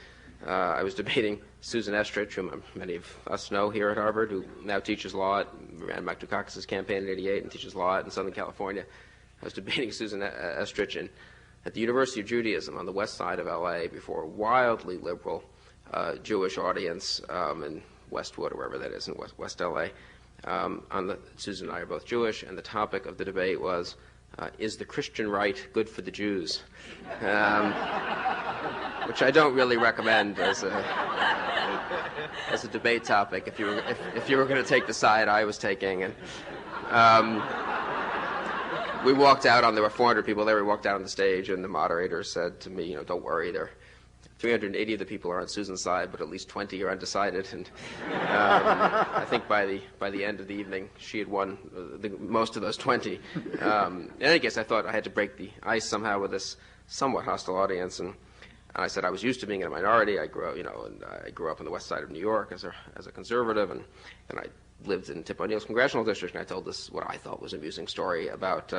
I was debating Susan Estrich, whom many of us know here at Harvard, who now teaches law, ran Mike Dukakis' campaign in '88 and teaches law in Southern California. I was debating Susan Estrich at the University of Judaism on the west side of L.A. before a wildly liberal Jewish audience in Westwood, or wherever that is in West L.A. Susan and I are both Jewish, and the topic of the debate was, is the Christian right good for the Jews? Which I don't really recommend as a debate topic if you were going to take the side I was taking. And we walked out there were 400 people there. We walked out on the stage, and the moderator said to me, don't worry, there 380 of the people are on Susan's side, but at least 20 are undecided. And I think by the end of the evening, she had won most of those 20. In any case, I thought I had to break the ice somehow with this somewhat hostile audience, and I said I was used to being in a minority. I grew up on the west side of New York as a conservative, and I lived in Tip O'Neill's congressional district. And I told this what I thought was an amusing story about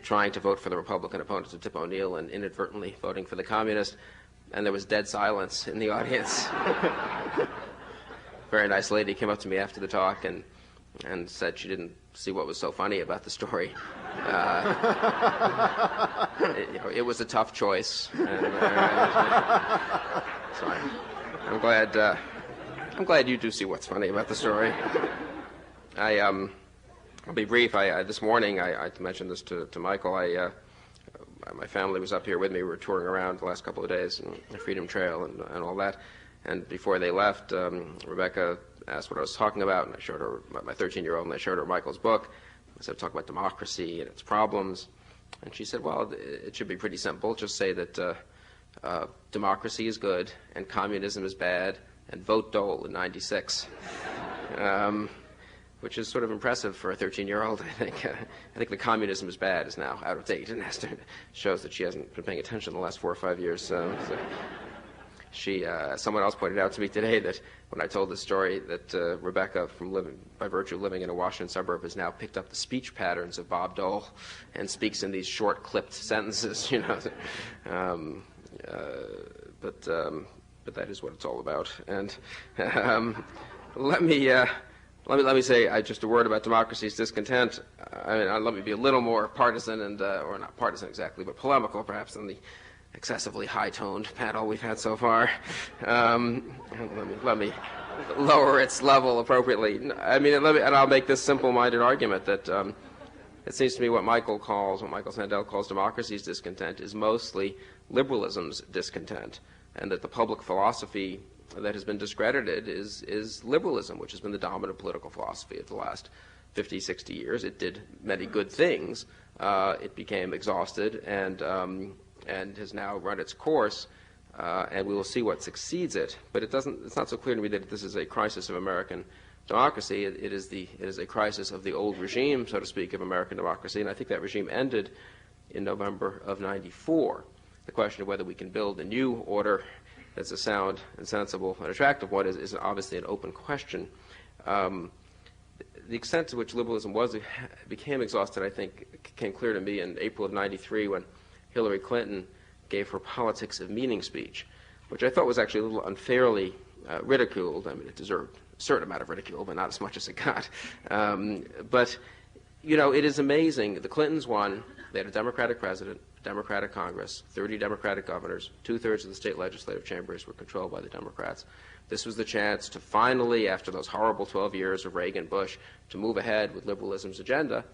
trying to vote for the Republican opponent of Tip O'Neill and inadvertently voting for the communist. And there was dead silence in the audience. very nice lady came up to me after the talk and said she didn't see what was so funny about the story. It was a tough choice. And, so I'm glad you do see what's funny about the story. I'll be brief. This morning, I mentioned this to Michael. My family was up here with me. We were touring around the last couple of days, and the Freedom Trail and all that. And before they left, Rebecca asked what I was talking about, and I showed her my 13-year-old, and I showed her Michael's book. I said, talk about democracy and its problems. And she said, well, it should be pretty simple. Just say that democracy is good and communism is bad, and vote Dole in '96. Which is sort of impressive for a 13-year-old, I think. I think the communism is bad is now out of date, and shows that she hasn't been paying attention the last 4 or 5 years. Someone else pointed out to me today that when I told this story that Rebecca, by virtue of living in a Washington suburb, has now picked up the speech patterns of Bob Dole and speaks in these short, clipped sentences, But that is what it's all about. And let me say just a word about Democracies Discontent. Let me be a little more partisan or not partisan exactly, but polemical perhaps than the excessively high-toned panel we've had so far. Let me lower its level appropriately. And I'll make this simple-minded argument that it seems to me what Michael Sandel calls Democracies Discontent is mostly liberalism's discontent, and that the public philosophy that has been discredited is liberalism, which has been the dominant political philosophy of the last 50, 60 years. It did many good things. It became exhausted and has now run its course, and we will see what succeeds it. But it's not so clear to me that this is a crisis of American democracy. It is a crisis of the old regime, so to speak, of American democracy, and I think that regime ended in November of '94. The question of whether we can build a new order that's a sound and sensible and attractive one is obviously an open question. The extent to which liberalism became exhausted, I think, became clear to me in April of '93 when Hillary Clinton gave her Politics of Meaning speech, which I thought was actually a little unfairly ridiculed. It deserved a certain amount of ridicule, but not as much as it got. But it is amazing. The Clintons won. They had a Democratic president, Democratic Congress, 30 Democratic governors, 2/3 of the state legislative chambers were controlled by the Democrats. This was the chance to finally, after those horrible 12 years of Reagan-Bush, to move ahead with liberalism's agenda.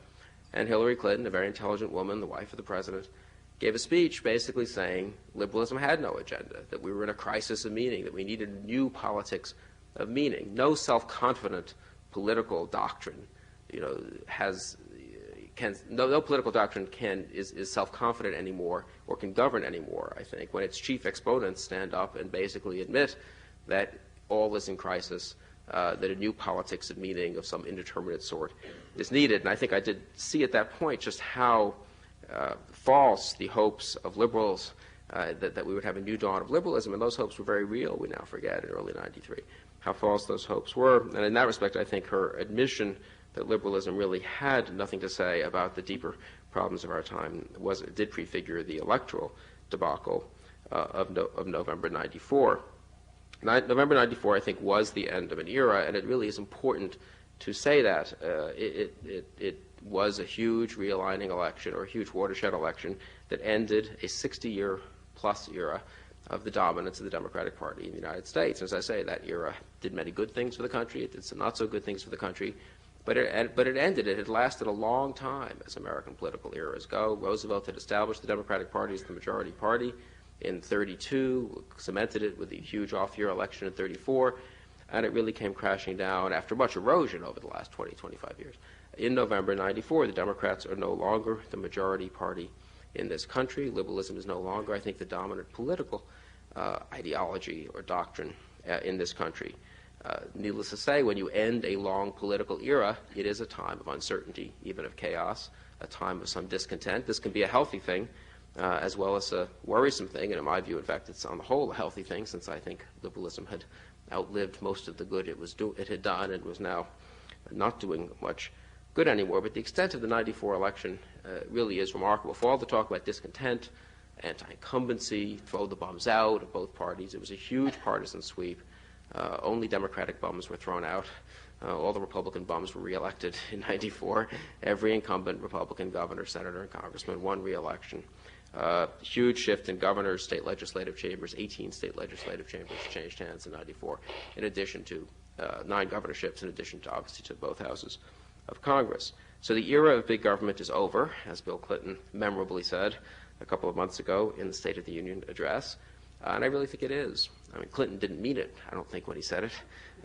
And Hillary Clinton, a very intelligent woman, the wife of the president, gave a speech basically saying liberalism had no agenda, that we were in a crisis of meaning, that we needed a new politics of meaning. No self-confident political doctrine, no political doctrine is self-confident anymore or can govern anymore, I think, when its chief exponents stand up and basically admit that all is in crisis, that a new politics of meaning of some indeterminate sort is needed. And I think I did see at that point just how false the hopes of liberals, that we would have a new dawn of liberalism, and those hopes were very real, we now forget, in early '93, how false those hopes were. And in that respect, I think her admission that liberalism really had nothing to say about the deeper problems of our time did prefigure the electoral debacle of November '94. November '94, I think, was the end of an era, and it really is important to say that. It was a huge realigning election, or a huge watershed election, that ended a 60-year-plus era of the dominance of the Democratic Party in the United States. As I say, that era did many good things for the country. It did some not-so-good things for the country. But it ended. It had lasted a long time, as American political eras go. Roosevelt had established the Democratic Party as the majority party in '32, cemented it with the huge off-year election in '34, and it really came crashing down after much erosion over the last 20, 25 years. In November '94, the Democrats are no longer the majority party in this country. Liberalism is no longer, I think, the dominant political ideology or doctrine in this country. Needless to say, when you end a long political era, it is a time of uncertainty, even of chaos, a time of some discontent. This can be a healthy thing as well as a worrisome thing, and in my view, in fact, it's on the whole a healthy thing, since I think liberalism had outlived most of the good it had done and was now not doing much good anymore. But the extent of the '94 election really is remarkable. For all the talk about discontent, anti-incumbency, throw the bums out of both parties, it was a huge partisan sweep Only Democratic bums were thrown out. All the Republican bums were reelected in '94. Every incumbent Republican governor, senator, and congressman won reelection. Huge shift in governors, state legislative chambers. 18 state legislative chambers changed hands in '94, in addition to 9 governorships, in addition to, obviously, to both houses of Congress. So the era of big government is over, as Bill Clinton memorably said a couple of months ago in the State of the Union address. And I really think it is. I mean, Clinton didn't mean it, I don't think, when he said it.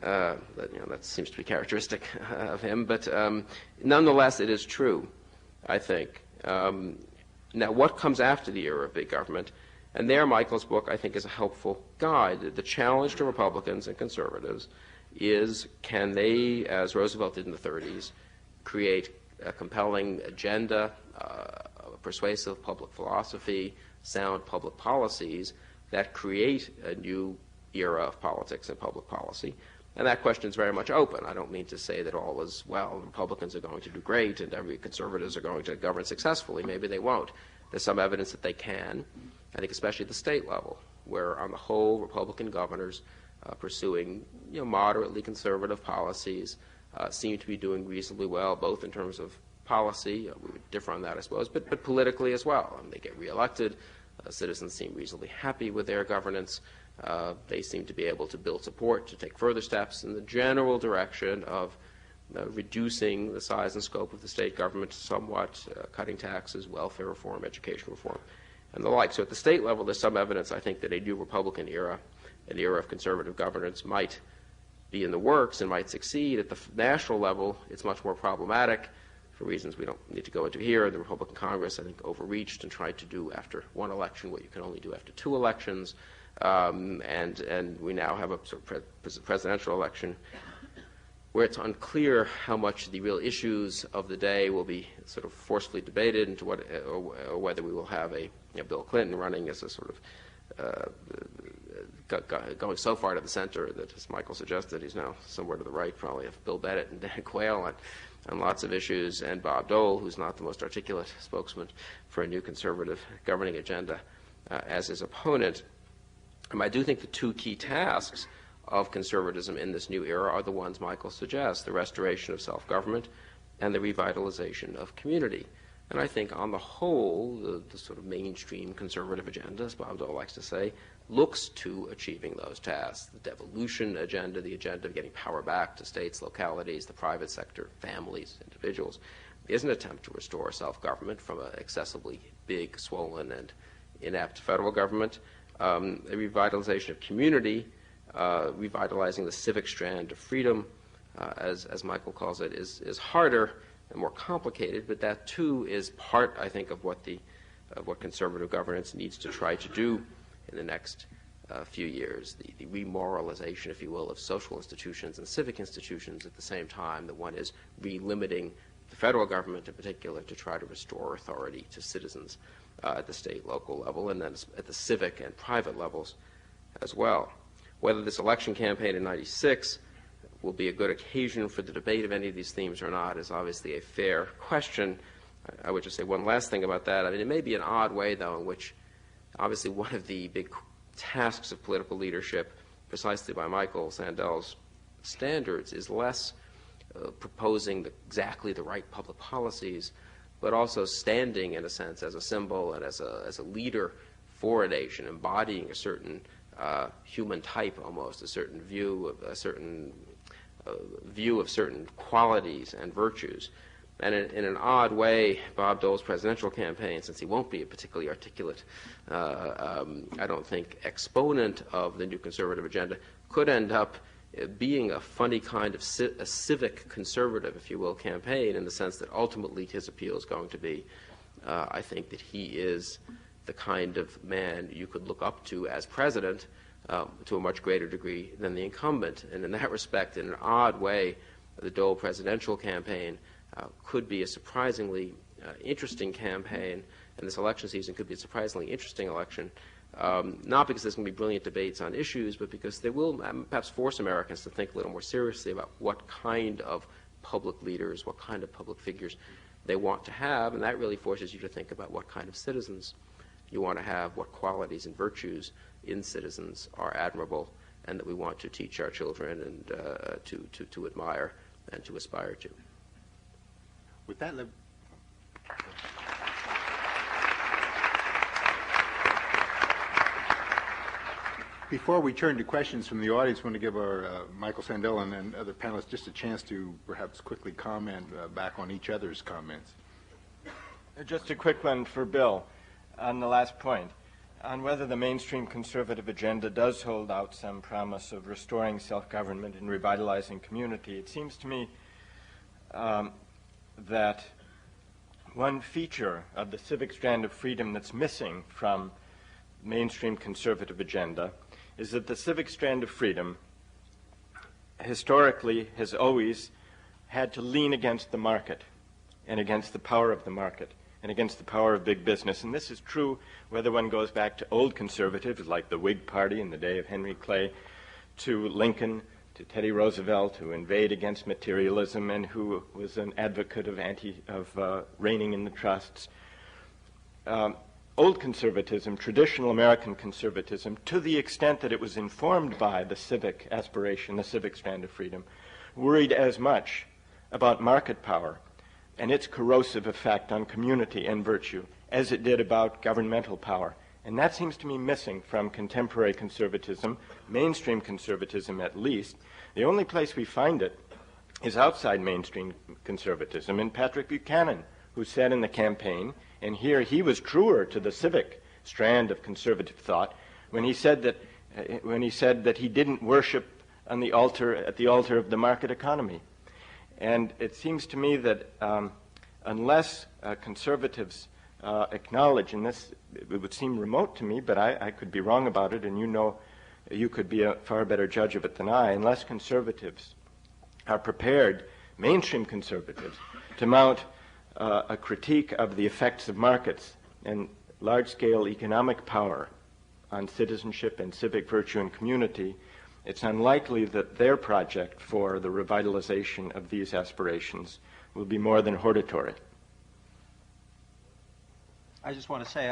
But, that seems to be characteristic of him. But nonetheless, it is true, I think. Now, what comes after the era of big government? And there, Michael's book, I think, is a helpful guide. The challenge to Republicans and conservatives is, can they, as Roosevelt did in the 30s, create a compelling agenda, a persuasive public philosophy, sound public policies that create a new era of politics and public policy? And that question is very much open. I don't mean to say that all is well, Republicans are going to do great and every conservatives are going to govern successfully. Maybe they won't. There's some evidence that they can, I think especially at the state level, where on the whole Republican governors pursuing moderately conservative policies seem to be doing reasonably well, both in terms of policy, we would differ on that I suppose, but politically as well. And they get reelected. Citizens seem reasonably happy with their governance. They seem to be able to build support to take further steps in the general direction of reducing the size and scope of the state government somewhat, cutting taxes, welfare reform, education reform, and the like. So at the state level, there's some evidence, I think, that a new Republican era, an era of conservative governance, might be in the works and might succeed. At the national level, it's much more problematic for reasons we don't need to go into here. The Republican Congress, I think, overreached and tried to do after one election what you can only do after 2 elections. And we now have a sort of presidential election where it's unclear how much the real issues of the day will be sort of forcefully debated, and to what, or whether we will have a Bill Clinton running as a sort of going so far to the center that, as Michael suggested, he's now somewhere to the right, probably of Bill Bennett and Dan Quayle on lots of issues, and Bob Dole, who's not the most articulate spokesman for a new conservative governing agenda, as his opponent. I do think the 2 key tasks of conservatism in this new era are the ones Michael suggests: the restoration of self-government and the revitalization of community. And I think on the whole, the sort of mainstream conservative agenda, as Bob Dole likes to say, looks to achieving those tasks. The devolution agenda, the agenda of getting power back to states, localities, the private sector, families, individuals, is an attempt to restore self-government from an excessively big, swollen, and inept federal government. A revitalization of community, revitalizing the civic strand of freedom, as Michael calls it, is harder and more complicated, but that too is part, I think, of what conservative governance needs to try to do in the next few years. The remoralization, if you will, of social institutions and civic institutions at the same time that one is relimiting the federal government in particular to try to restore authority to citizens at the state, local level, and then at the civic and private levels as well. Whether this election campaign in '96 will be a good occasion for the debate of any of these themes or not is obviously a fair question. I would just say one last thing about that. I mean, it may be an odd way, though, in which obviously one of the big tasks of political leadership, precisely by Michael Sandel's standards, is less proposing exactly the right public policies, but also standing, in a sense, as a symbol and as a leader for a nation, embodying a certain human type, almost a certain view of certain qualities and virtues. And in an odd way, Bob Dole's presidential campaign, since he won't be a particularly articulate, I don't think, exponent of the new conservative agenda, could end up being a funny kind of a civic conservative, if you will, campaign, in the sense that ultimately his appeal is going to be, I think, that he is the kind of man you could look up to as president to a much greater degree than the incumbent. And in that respect, in an odd way, the Dole presidential campaign could be a surprisingly interesting campaign, and this election season could be a surprisingly interesting election, not because there's going to be brilliant debates on issues, but because they will perhaps force Americans to think a little more seriously about what kind of public leaders, what kind of public figures they want to have, and that really forces you to think about what kind of citizens you want to have, what qualities and virtues in citizens are admirable and that we want to teach our children and to admire and to aspire to. With that, before we turn to questions from the audience, I want to give our Michael Sandel and other panelists just a chance to perhaps quickly comment back on each other's comments. Just a quick one for Bill on the last point, on whether the mainstream conservative agenda does hold out some promise of restoring self-government and revitalizing community. It seems to me that one feature of the civic strand of freedom that's missing from mainstream conservative agenda is that the civic strand of freedom historically has always had to lean against the market and against the power of the market and against the power of big business. And this is true whether one goes back to old conservatives like the Whig Party in the day of Henry Clay, to Lincoln, to Teddy Roosevelt, who inveighed against materialism and who was an advocate of reigning in the trusts. Old conservatism, traditional American conservatism, to the extent that it was informed by the civic aspiration, the civic strand of freedom, worried as much about market power and its corrosive effect on community and virtue as it did about governmental power. And that seems to me missing from contemporary conservatism, mainstream conservatism at least. The only place we find it is outside mainstream conservatism in Patrick Buchanan, who said in the campaign, and here he was truer to the civic strand of conservative thought, when he said that he didn't worship on the altar at the altar of the market economy. And it seems to me that unless conservatives acknowledge, and this it would seem remote to me, but I could be wrong about it, and you could be a far better judge of it than I, unless conservatives are prepared, mainstream conservatives, to mount a critique of the effects of markets and large-scale economic power on citizenship and civic virtue and community, it's unlikely that their project for the revitalization of these aspirations will be more than hortatory. I just want to say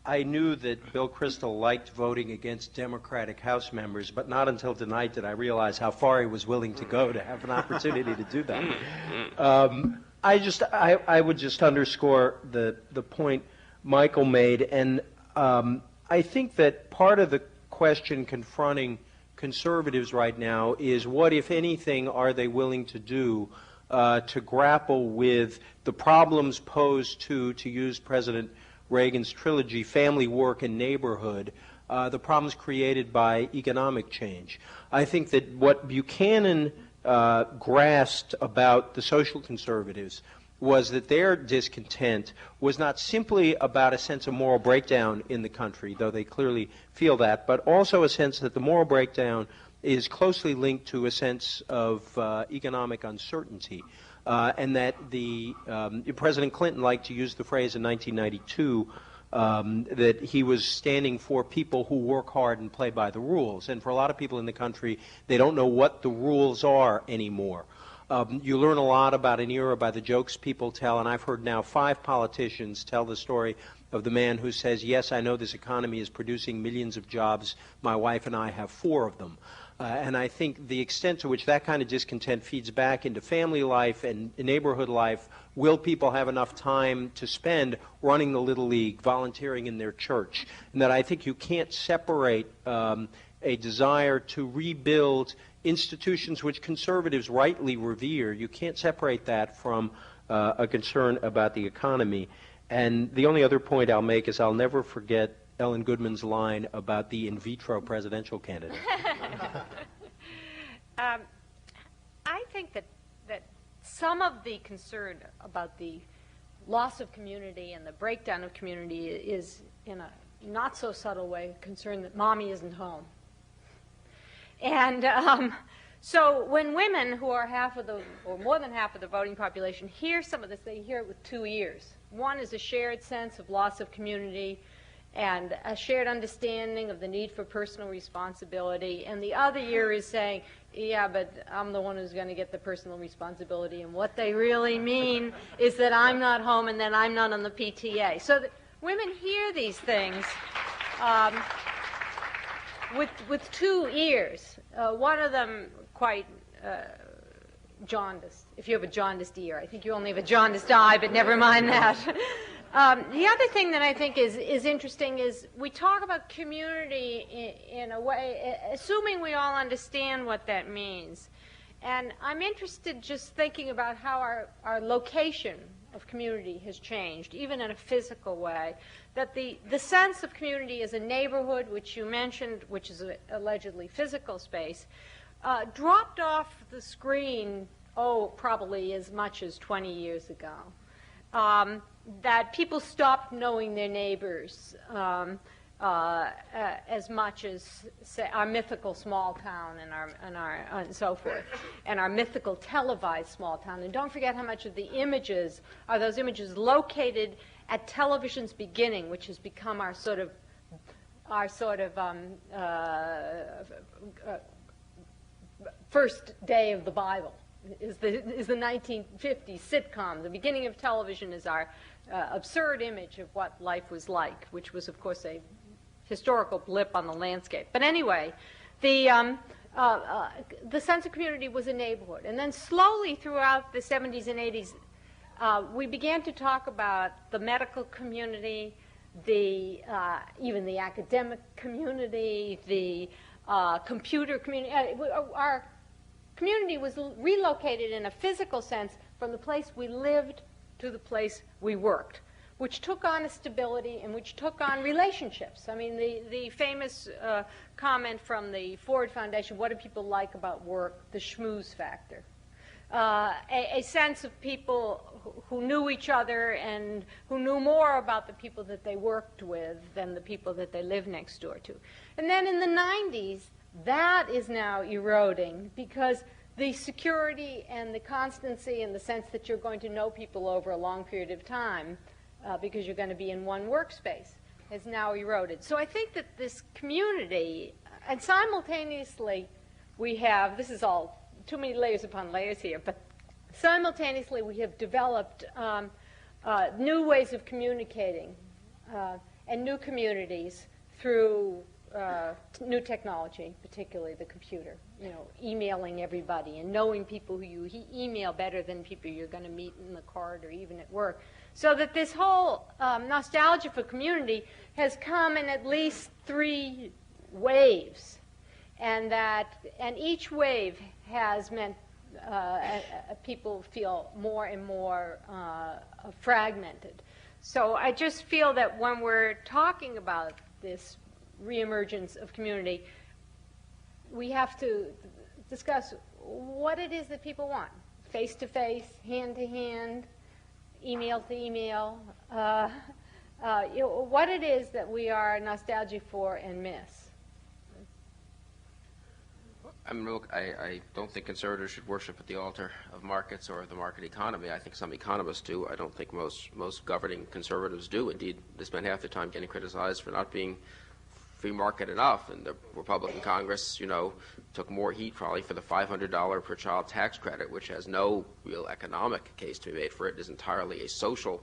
I knew that Bill Kristol liked voting against Democratic House members, but not until tonight did I realize how far he was willing to go to have an opportunity to do that. I would just underscore the point Michael made, and I think that part of the question confronting conservatives right now is what, if anything, are they willing to do to grapple with the problems posed to use President Reagan's trilogy, family, work, and neighborhood, the problems created by economic change. I think that what Buchanan grasped about the social conservatives was that their discontent was not simply about a sense of moral breakdown in the country, though they clearly feel that, but also a sense that the moral breakdown is closely linked to a sense of economic uncertainty. And that President Clinton liked to use the phrase in 1992 that he was standing for people who work hard and play by the rules. And for a lot of people in the country, they don't know what the rules are anymore. You learn a lot about an era by the jokes people tell, and I've heard now 5 politicians tell the story of the man who says, yes, I know this economy is producing millions of jobs. My wife and I have 4 of them. And I think the extent to which that kind of discontent feeds back into family life and neighborhood life, will people have enough time to spend running the Little League, volunteering in their church? And that I think you can't separate a desire to rebuild institutions which conservatives rightly revere. You can't separate that from a concern about the economy. And the only other point I'll make is I'll never forget Ellen Goodman's line about the in vitro presidential candidate. I think that some of the concern about the loss of community and the breakdown of community is, in a not so subtle way, concern that mommy isn't home. And so when women who are or more than half of the voting population hear some of this, they hear it with 2 ears. One is a shared sense of loss of community and a shared understanding of the need for personal responsibility, and the other ear is saying, yeah, but I'm the one who's going to get the personal responsibility, and what they really mean is that I'm not home and that I'm not on the PTA. So women hear these things, with two ears. One of them quite jaundiced. If you have a jaundiced ear, I think you only have a jaundiced eye, but never mind that. The other thing that I think is interesting is we talk about community in a way, assuming we all understand what that means. And I'm interested just thinking about how our location of community has changed, even in a physical way. That the sense of community as a neighborhood, which you mentioned, which is allegedly physical space, dropped off the screen, probably as much as 20 years ago. That people stopped knowing their neighbors as much as, say, our mythical small town and so forth, and our mythical televised small town. And don't forget how much of the images are those images located at television's beginning, which has become our sort of first day of the Bible. Is the 1950s sitcom. The beginning of television is our absurd image of what life was like, which was, of course, a historical blip on the landscape. But anyway, the sense of community was a neighborhood. And then slowly throughout the 70s and 80s, we began to talk about the medical community, even the academic community, the computer community. Our community was relocated in a physical sense from the place we lived to the place we worked, which took on a stability and which took on relationships. I mean, the famous comment from the Ford Foundation, what do people like about work? The schmooze factor. A sense of people who knew each other and who knew more about the people that they worked with than the people that they lived next door to. And then in the 90s, that is now eroding because the security and the constancy and the sense that you're going to know people over a long period of time because you're going to be in one workspace has now eroded. So I think that this community, and simultaneously we have, this is all too many layers upon layers here, but simultaneously we have developed new ways of communicating and new communities through new technology, particularly the computer, emailing everybody and knowing people who you email better than people you're going to meet in the corridor, even at work. So that this whole nostalgia for community has come in at least 3 waves, and each wave has meant people feel more and more fragmented. So I just feel that when we're talking about this reemergence of community, we have to discuss what it is that people want. Face-to-face, hand-to-hand, email-to-email. What it is that we are nostalgic for and miss. I mean, look, I don't think conservatives should worship at the altar of markets or the market economy. I think some economists do. I don't think most governing conservatives do. Indeed, they spend half their time getting criticized for not being free market enough, and the Republican Congress, took more heat probably for the $500 per child tax credit, which has no real economic case to be made for it. It is entirely a social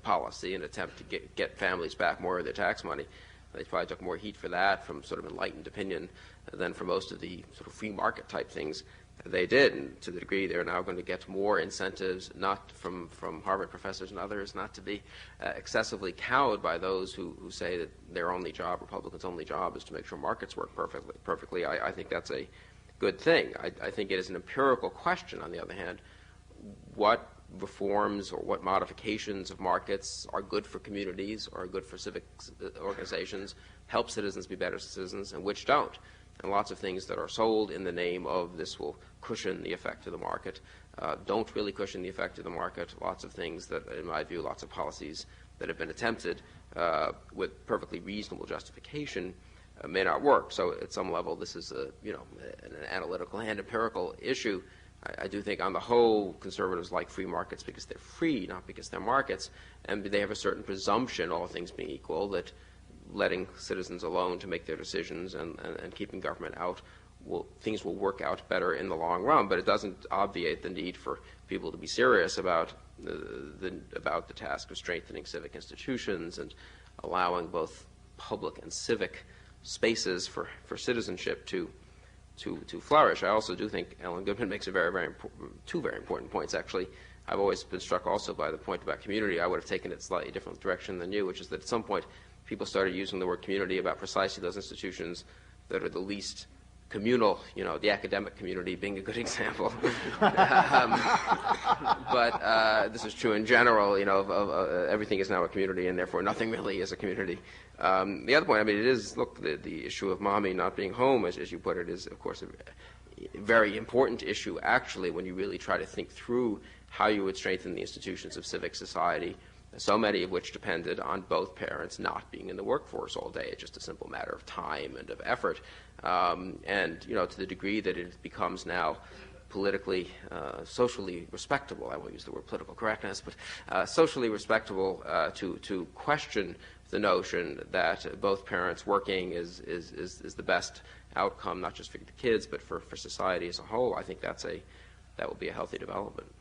policy, an attempt to get families back more of their tax money. They probably took more heat for that from sort of enlightened opinion than for most of the sort of free market type things they did. And to the degree they're now going to get more incentives, not from Harvard professors and others, not to be excessively cowed by those who say that their only job, Republicans' only job, is to make sure markets work perfectly. I think that's a good thing. I think it is an empirical question, on the other hand, what reforms or what modifications of markets are good for communities or are good for civic organizations, help citizens be better citizens, and which don't. And lots of things that are sold in the name of this will cushion the effect of the market don't really cushion the effect of the market. Lots of things that, in my view, lots of policies that have been attempted with perfectly reasonable justification may not work. So at some level, this is an analytical and empirical issue. I do think on the whole, conservatives like free markets because they're free, not because they're markets, and they have a certain presumption, all things being equal, that letting citizens alone to make their decisions and keeping government out, things will work out better in the long run. But it doesn't obviate the need for people to be serious about the task of strengthening civic institutions and allowing both public and civic spaces for citizenship to flourish. I also do think Ellen Goodman makes two very important points, actually. I've always been struck also by the point about community. I would have taken it slightly different direction than you, which is that at some point people started using the word community about precisely those institutions that are the least communal, the academic community being a good example. But this is true in general, everything is now a community and therefore nothing really is a community. The other point, it is, look, the issue of mommy not being home, as you put it, is of course a very important issue actually when you really try to think through how you would strengthen the institutions of civic society, so many of which depended on both parents not being in the workforce all day. It's just a simple matter of time and of effort. And to the degree that it becomes now politically, socially respectable, I won't use the word political correctness, but socially respectable to question the notion that both parents working is the best outcome, not just for the kids, but for society as a whole. I think that will be a healthy development.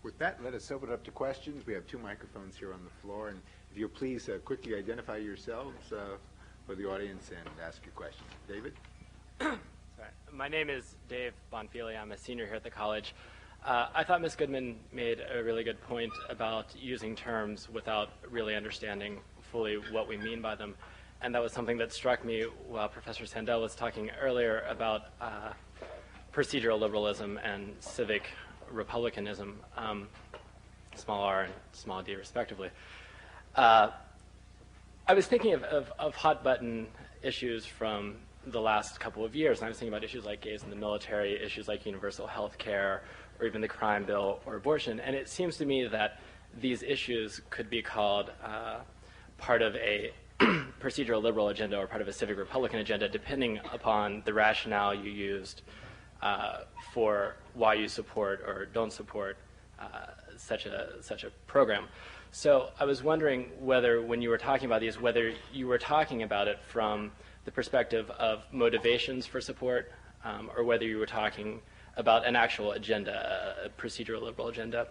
With that, let us open it up to questions. We have two microphones here on the floor, and if you'll please quickly identify yourselves for the audience and ask your question. David? Sorry. My name is Dave Bonfili. I'm a senior here at the college. I thought Ms. Goodman made a really good point about using terms without really understanding fully what we mean by them, and that was something that struck me while Professor Sandel was talking earlier about procedural liberalism and civic republicanism, small r and small d respectively. I was thinking of hot-button issues from the last couple of years, and I was thinking about issues like gays in the military, issues like universal health care, or even the crime bill or abortion, and it seems to me that these issues could be called part of a procedural liberal agenda or part of a civic republican agenda, depending upon the rationale you used for why you support or don't support such a program. So I was wondering whether, when you were talking about these, whether you were talking about it from the perspective of motivations for support, or whether you were talking about an actual agenda, a procedural liberal agenda,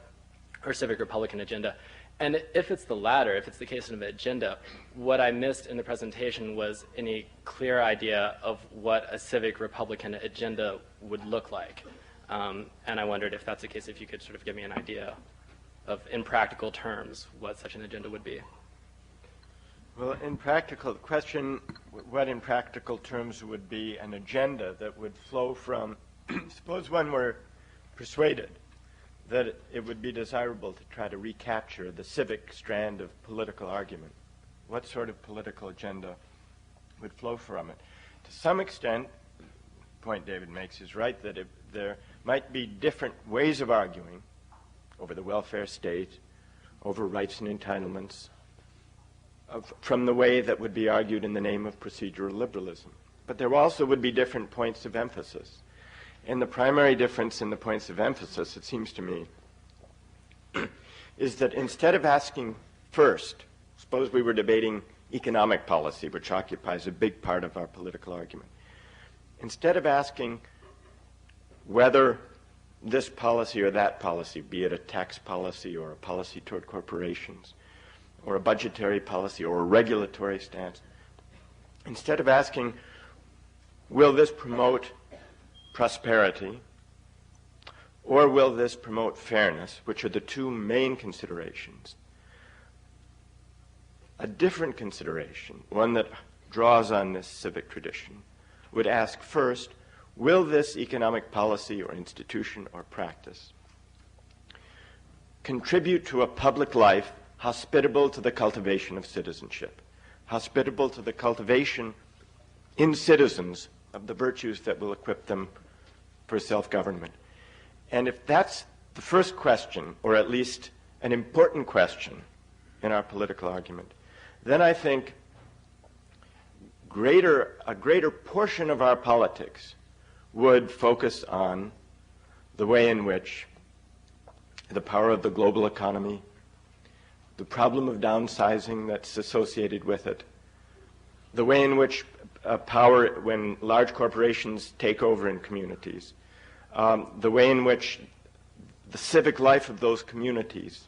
or civic republican agenda. And if it's the latter, if it's the case of an agenda, what I missed in the presentation was any clear idea of what a civic republican agenda would look like. And I wondered if that's the case, if you could sort of give me an idea of, in practical terms, what such an agenda would be. Well, the question, what in practical terms would be an agenda that would flow from, suppose one were persuaded that it would be desirable to try to recapture the civic strand of political argument. What sort of political agenda would flow from it? To some extent, the point David makes is right, that there might be different ways of arguing over the welfare state, over rights and entitlements, from the way that would be argued in the name of procedural liberalism. But there also would be different points of emphasis. And the primary difference in the points of emphasis, it seems to me, is that instead of asking first, suppose we were debating economic policy, which occupies a big part of our political argument, instead of asking whether this policy or that policy, be it a tax policy or a policy toward corporations, or a budgetary policy or a regulatory stance, instead of asking, will this promote prosperity, or will this promote fairness, which are the two main considerations, a different consideration, one that draws on this civic tradition, would ask first, will this economic policy or institution or practice contribute to a public life hospitable to the cultivation of citizenship, hospitable to the cultivation in citizens of the virtues that will equip them for self-government? And if that's the first question, or at least an important question in our political argument, then I think a greater portion of our politics would focus on the way in which the power of the global economy, the problem of downsizing that's associated with it, the way in which power when large corporations take over in communities, the way in which the civic life of those communities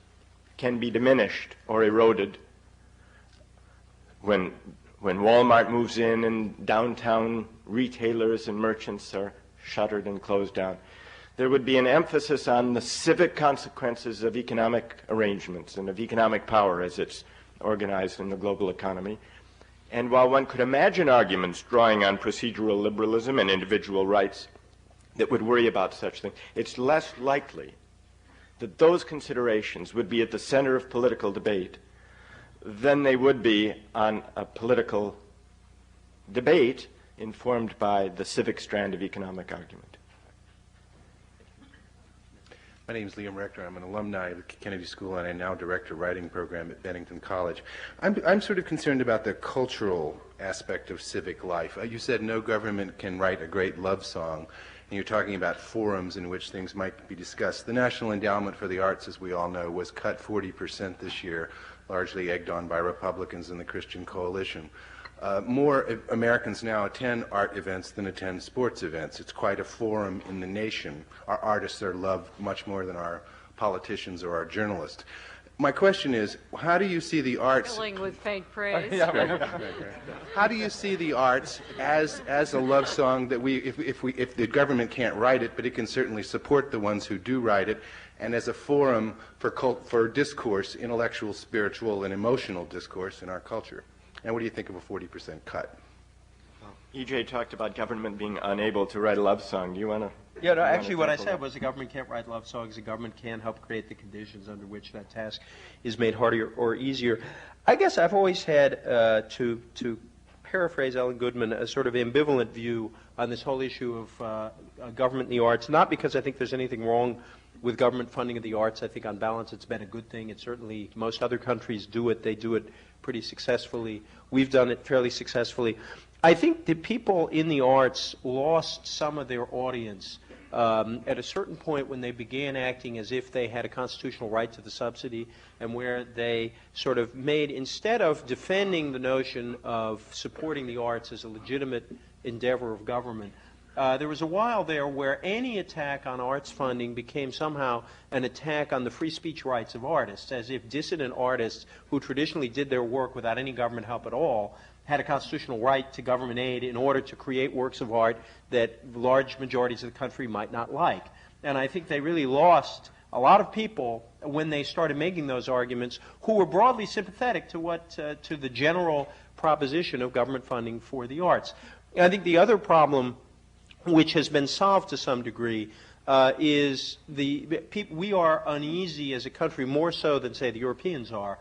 can be diminished or eroded when when Walmart moves in and downtown retailers and merchants are shuttered and closed down. There would be an emphasis on the civic consequences of economic arrangements and of economic power as it's organized in the global economy. And while one could imagine arguments drawing on procedural liberalism and individual rights that would worry about such things, it's less likely that those considerations would be at the center of political debate than they would be on a political debate informed by the civic strand of economic argument. My name is Liam Rector. I'm an alumni of the Kennedy School, and I now direct a writing program at Bennington College. I'm sort of concerned about the cultural aspect of civic life. You said no government can write a great love song, and you're talking about forums in which things might be discussed. The National Endowment for the Arts, as we all know, was cut 40% this year, largely egged on by Republicans and the Christian Coalition. More Americans now attend art events than attend sports events. It's quite a forum in the nation. Our artists are loved much more than our politicians or our journalists. My question is, how do you see the arts? Filling with faint praise. How do you see the arts as a love song that if the government can't write it, but it can certainly support the ones who do write it, and as a forum for discourse, intellectual, spiritual, and emotional discourse in our culture? And what do you think of a 40% cut? E.J. talked about government being unable to write a love song. Do you want to? Yeah, no, actually what I said was the government can't write love songs. The government can help create the conditions under which that task is made harder or easier. I guess I've always had, to paraphrase Ellen Goodman, a sort of ambivalent view on this whole issue of government in the arts, not because I think there's anything wrong with government funding of the arts. I think on balance it's been a good thing. It certainly, most other countries do it. They do it pretty successfully. We've done it fairly successfully. I think the people in the arts lost some of their audience at a certain point when they began acting as if they had a constitutional right to the subsidy, and where they sort of made, instead of defending the notion of supporting the arts as a legitimate endeavor of government, there was a while there where any attack on arts funding became somehow an attack on the free speech rights of artists, as if dissident artists who traditionally did their work without any government help at all had a constitutional right to government aid in order to create works of art that large majorities of the country might not like. And I think they really lost a lot of people when they started making those arguments who were broadly sympathetic to to the general proposition of government funding for the arts. And I think the other problem, which has been solved to some degree, is we are uneasy as a country, more so than, say, the Europeans are,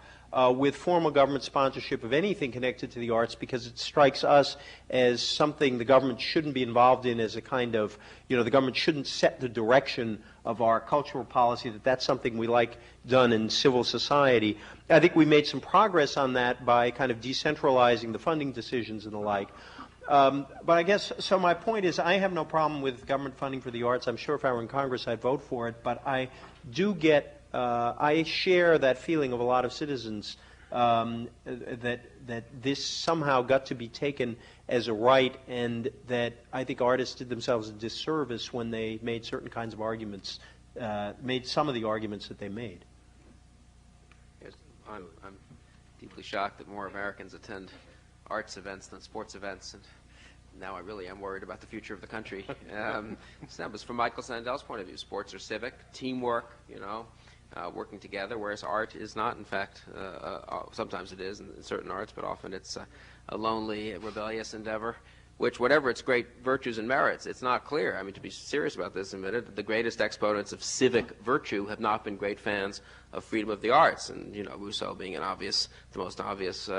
with formal government sponsorship of anything connected to the arts, because it strikes us as something the government shouldn't be involved in, as a kind of, the government shouldn't set the direction of our cultural policy, that's something we like done in civil society. I think we made some progress on that by kind of decentralizing the funding decisions and the like. But I guess, so my point is, I have no problem with government funding for the arts. I'm sure if I were in Congress I'd vote for it, but I do get, I share that feeling of a lot of citizens that this somehow got to be taken as a right, and that I think artists did themselves a disservice when they made certain kinds of arguments, made some of the arguments that they made. Yes, I'm deeply shocked that more Americans attend arts events than sports events, and now I really am worried about the future of the country. So that was from Michael Sandel's point of view. Sports are civic, teamwork, working together, whereas art is not. In fact, sometimes it is in certain arts, but often it's a lonely, rebellious endeavor, which, whatever its great virtues and merits, it's not clear. I mean, to be serious about this a minute, the greatest exponents of civic virtue have not been great fans of freedom of the arts, and Rousseau being the most obvious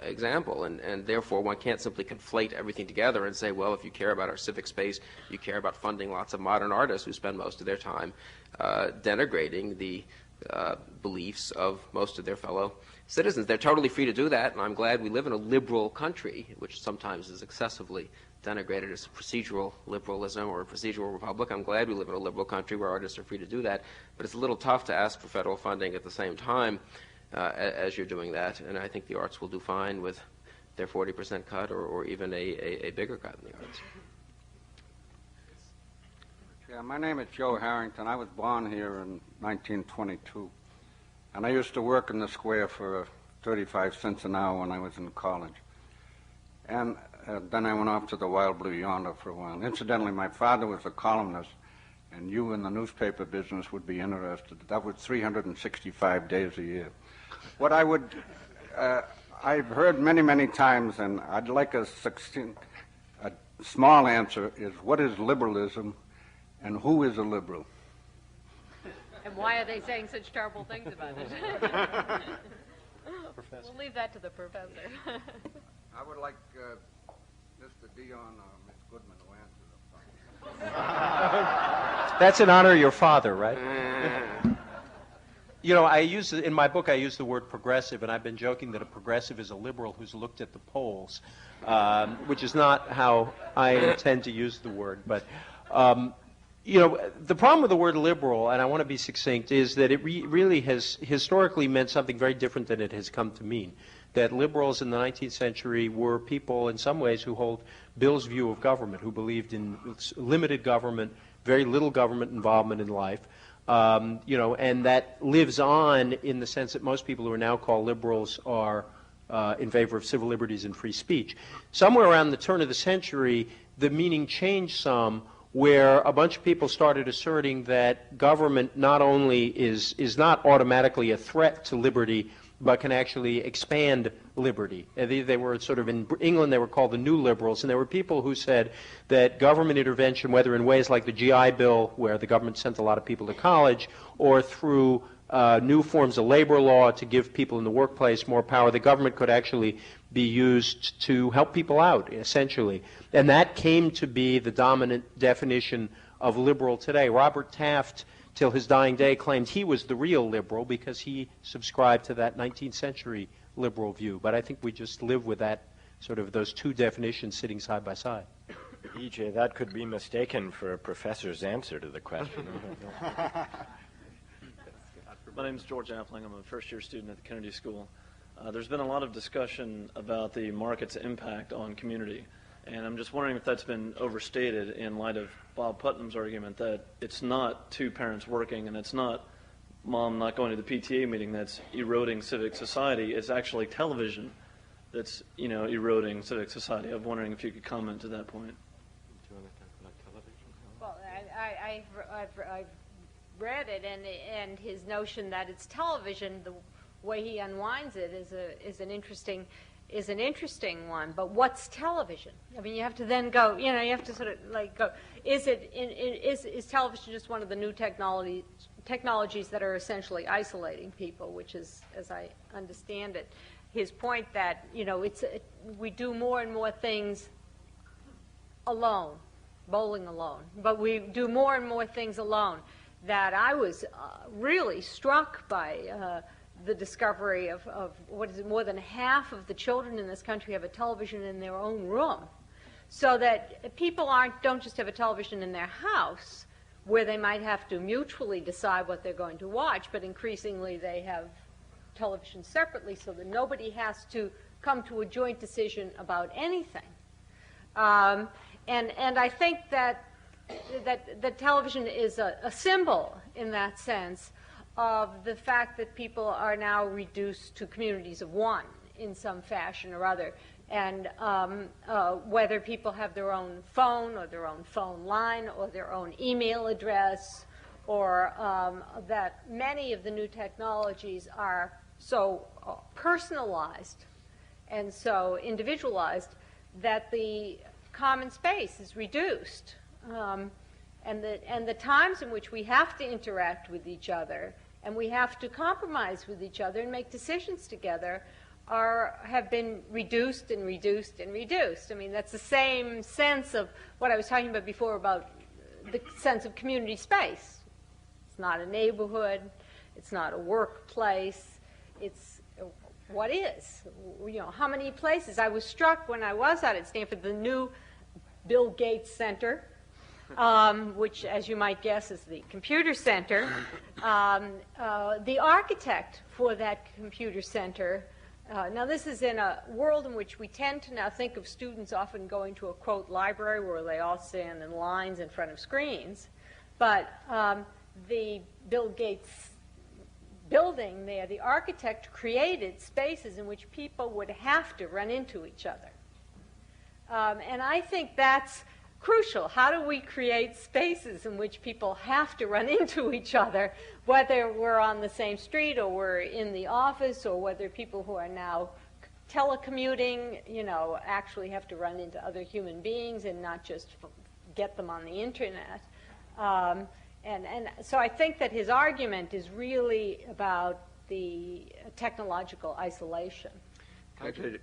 example, and therefore one can't simply conflate everything together and say, well, if you care about our civic space, you care about funding lots of modern artists who spend most of their time denigrating the beliefs of most of their fellow citizens. They're totally free to do that, and I'm glad we live in a liberal country, which sometimes is excessively denigrated as procedural liberalism or a procedural republic. I'm glad we live in a liberal country where artists are free to do that, but it's a little tough to ask for federal funding at the same time as you're doing that, and I think the arts will do fine with their 40% cut or even a bigger cut in the arts. Yeah, my name is Joe Harrington. I was born here in 1922, and I used to work in the square for 35 cents an hour when I was in college. And then I went off to the wild blue yonder for a while. Incidentally, my father was a columnist, and you in the newspaper business would be interested. That was 365 days a year. What I would, I've heard many, many times, and I'd like a small answer, is what is liberalism and who is a liberal? And why are they saying such terrible things about it? We'll leave that to the professor. I would like Mr. Dion or Ms. Goodman to answer that. That's in honor of your father, right? You know, in my book, I use the word progressive, and I've been joking that a progressive is a liberal who's looked at the polls, which is not how I intend to use the word. But, you know, the problem with the word liberal, and I want to be succinct, is that it really has historically meant something very different than it has come to mean. That liberals in the 19th century were people, in some ways, who hold Bill's view of government, who believed in limited government, very little government involvement in life. You know, and that lives on in the sense that most people who are now called liberals are in favor of civil liberties and free speech. Somewhere around the turn of the century, the meaning changed some, where a bunch of people started asserting that government not only is not automatically a threat to liberty, but can actually expand liberty. They were sort of, in England, they were called the New Liberals, and there were people who said that government intervention, whether in ways like the GI Bill, where the government sent a lot of people to college, or through new forms of labor law to give people in the workplace more power, the government could actually be used to help people out, essentially. And that came to be the dominant definition of liberal today. Robert Taft, till his dying day, claimed he was the real liberal because he subscribed to that 19th century liberal view. But I think we just live with that, sort of those two definitions sitting side by side. E.J., that could be mistaken for a professor's answer to the question. My name is George Appling. I'm a first-year student at the Kennedy School. There's been a lot of discussion about the market's impact on community, and I'm just wondering if that's been overstated in light of Bob Putnam's argument that it's not two parents working and it's not mom not going to the PTA meeting that's eroding civic society. It's actually television that's, you know, eroding civic society. I'm wondering if you could comment to that point. Well, I've read it, and his notion that it's television, the way he unwinds it is an interesting one. But what's television? I mean, you have to then go, you know, you have to sort of like go, is television just one of the new technologies that are essentially isolating people, which is, as I understand it, his point that, you know, we do more and more things alone, bowling alone, but we do more and more things alone. That I was really struck by the discovery of what is it, more than half of the children in this country have a television in their own room. So that people don't just have a television in their house where they might have to mutually decide what they're going to watch, but increasingly they have television separately so that nobody has to come to a joint decision about anything. And I think that television is a symbol in that sense of the fact that people are now reduced to communities of one in some fashion or other. And whether people have their own phone or their own phone line or their own email address, or that many of the new technologies are so personalized and so individualized that the common space is reduced. And the times in which we have to interact with each other and we have to compromise with each other and make decisions together have been reduced and reduced and reduced. I mean, that's the same sense of what I was talking about before about the sense of community space. It's not a neighborhood. It's not a workplace. It's what is. You know, how many places? I was struck when I was out at Stanford, the new Bill Gates Center, which, as you might guess, is the computer center. The architect for that computer center, now this is in a world in which we tend to now think of students often going to a, quote, library where they all stand in lines in front of screens. But the Bill Gates building there, the architect created spaces in which people would have to run into each other. And I think that's crucial. How do we create spaces in which people have to run into each other, whether we're on the same street or we're in the office, or whether people who are now telecommuting, actually have to run into other human beings and not just get them on the internet. And so I think that his argument is really about the technological isolation. I'm sorry,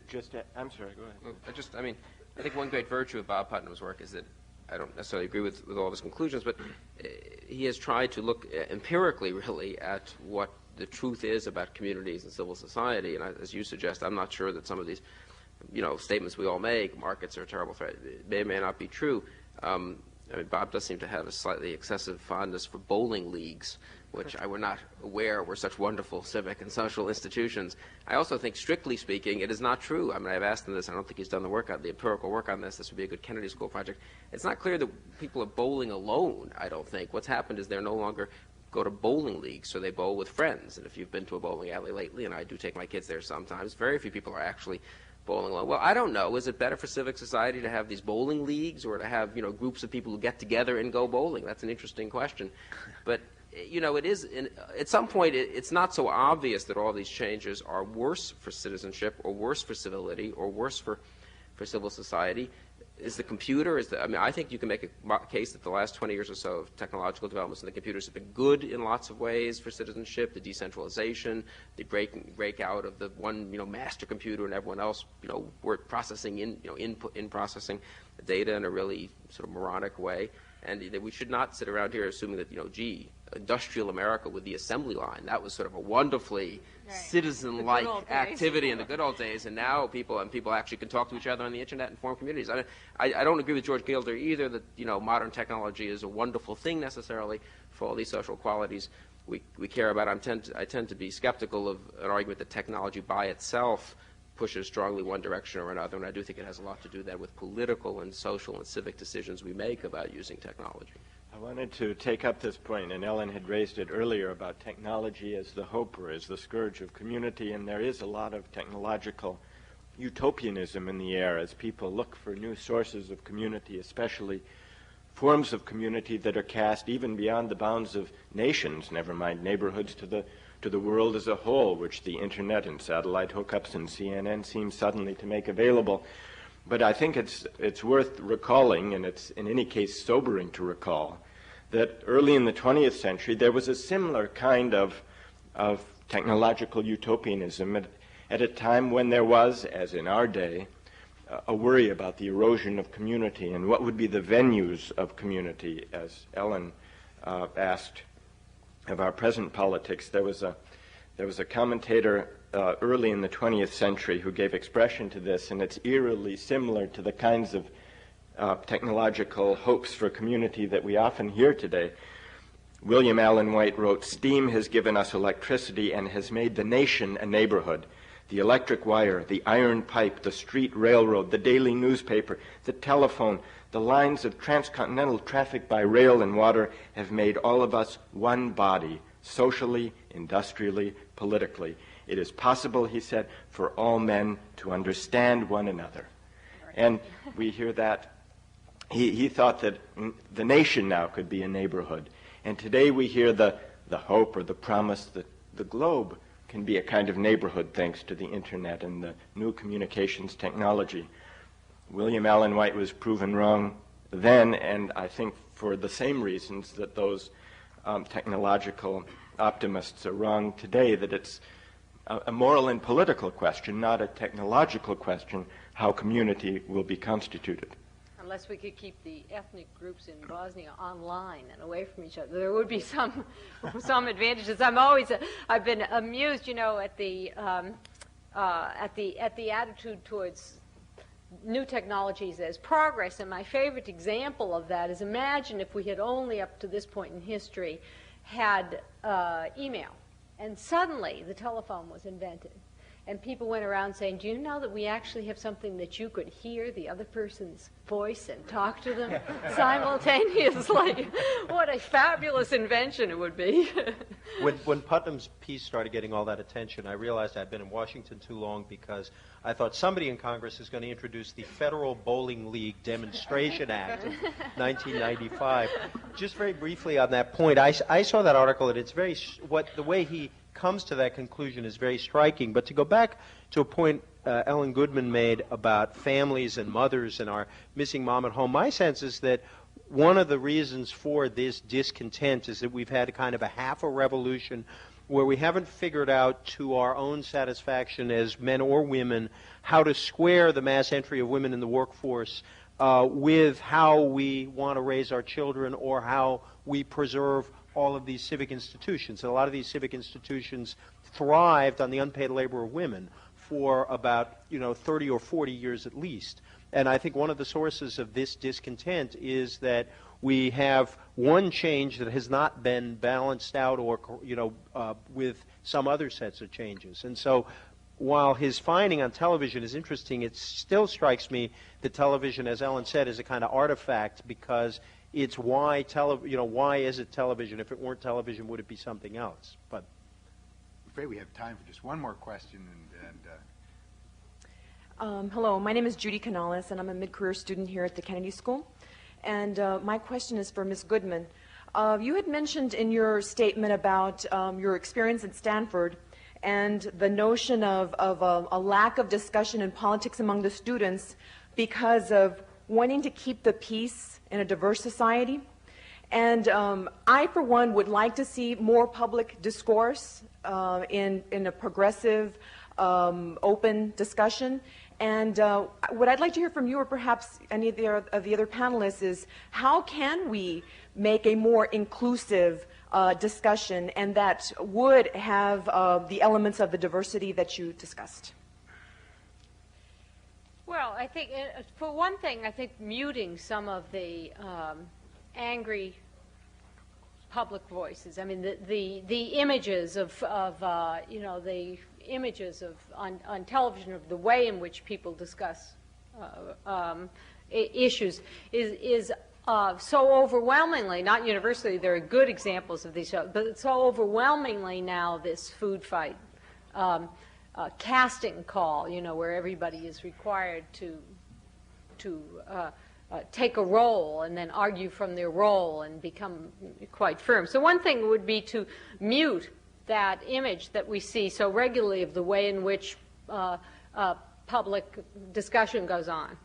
go ahead. Well, I think one great virtue of Bob Putnam's work is that I don't necessarily agree with all of his conclusions, but he has tried to look empirically, really, at what the truth is about communities and civil society. And as you suggest, I'm not sure that some of these, statements we all make, markets are a terrible threat, may or may not be true. Bob does seem to have a slightly excessive fondness for bowling leagues, which I were not aware were such wonderful civic and social institutions. I also think, strictly speaking, it is not true. I've asked him this. I don't think he's done the empirical work on this. This would be a good Kennedy School project. It's not clear that people are bowling alone, I don't think. What's happened is they're no longer go to bowling leagues, so they bowl with friends. And if you've been to a bowling alley lately, and I do take my kids there sometimes, very few people are actually bowling alone. Well, I don't know. Is it better for civic society to have these bowling leagues, or to have groups of people who get together and go bowling? That's an interesting question. But it is at some point it's not so obvious that all these changes are worse for citizenship, or worse for civility, or worse for civil society. Is the computer, I think you can make a case that the last 20 years or so of technological developments in the computers have been good in lots of ways for citizenship, the decentralization, the breakout of the one, master computer and everyone else, work processing in processing the data in a really sort of moronic way. And we should not sit around here assuming that, industrial America with the assembly line, that was sort of a wonderfully citizen-like activity in the good old days, and now people actually can talk to each other on the internet and form communities. I don't agree with George Gilder either that modern technology is a wonderful thing necessarily for all these social qualities we care about. I tend to be skeptical of an argument that technology by itself pushes strongly one direction or another, and I do think it has a lot to do then with political and social and civic decisions we make about using technology. I wanted to take up this point, and Ellen had raised it earlier about technology as the hope or as the scourge of community, and there is a lot of technological utopianism in the air as people look for new sources of community, especially forms of community that are cast even beyond the bounds of nations, never mind neighborhoods, to the world as a whole, which the internet and satellite hookups and CNN seem suddenly to make available. But I think it's worth recalling, and it's in any case sobering to recall, that early in the 20th century there was a similar kind of technological utopianism at a time when there was, as in our day, a worry about the erosion of community and what would be the venues of community, as Ellen asked of our present politics. There was a commentator early in the 20th century who gave expression to this, and it's eerily similar to the kinds of technological hopes for community that we often hear today. William Allen White wrote, "Steam has given us electricity and has made the nation a neighborhood. The electric wire, the iron pipe, the street railroad, the daily newspaper, the telephone, the lines of transcontinental traffic by rail and water have made all of us one body, socially, industrially, politically. It is possible," he said, "for all men to understand one another." And we hear that. He thought that the nation now could be a neighborhood. And today we hear the hope or the promise that the globe can be a kind of neighborhood thanks to the internet and the new communications technology. William Allen White was proven wrong then, and I think for the same reasons that those technological optimists are wrong today, that it's a moral and political question, not a technological question, how community will be constituted. Unless we could keep the ethnic groups in Bosnia online and away from each other, there would be some advantages. I've been amused, at the attitude towards new technologies as progress. And my favorite example of that is, imagine if we had only up to this point in history had email, and suddenly the telephone was invented. and people went around saying, do you know that we actually have something that you could hear the other person's voice and talk to them simultaneously? What a fabulous invention it would be. When Putnam's piece started getting all that attention, I realized I'd been in Washington too long, because I thought somebody in Congress is going to introduce the Federal Bowling League Demonstration Act of 1995. Just very briefly on that point, I saw that article, and it's the way he comes to that conclusion is very striking. But to go back to a point Ellen Goodman made about families and mothers and our missing mom at home, my sense is that one of the reasons for this discontent is that we've had kind of a half a revolution where we haven't figured out to our own satisfaction as men or women how to square the mass entry of women in the workforce with how we want to raise our children or how we preserve all of these civic institutions. And a lot of these civic institutions thrived on the unpaid labor of women for about 30 or 40 years at least. And I think one of the sources of this discontent is that we have one change that has not been balanced out or with some other sets of changes. And so while his finding on television is interesting, it still strikes me that television, as Ellen said, is a kind of artifact, because it's why is it television? If it weren't television, would it be something else? But I'm afraid we have time for just one more question. Hello, my name is Judy Canales, and I'm a mid-career student here at the Kennedy School. And my question is for Ms. Goodman. You had mentioned in your statement about your experience at Stanford and the notion of a lack of discussion in politics among the students because of wanting to keep the peace in a diverse society. And I, for one, would like to see more public discourse in a progressive, open discussion. And what I'd like to hear from you, or perhaps any of the other panelists, is how can we make a more inclusive discussion, and that would have the elements of the diversity that you discussed? Well, I think, for one thing, I think muting some of the angry public voices. I mean, the images of the images of on television of the way in which people discuss issues is so overwhelmingly, not universally, there are good examples of these shows, but it's so overwhelmingly now this food fight casting call, where everybody is required to take a role and then argue from their role and become quite firm. So one thing would be to mute that image that we see so regularly of the way in which public discussion goes on.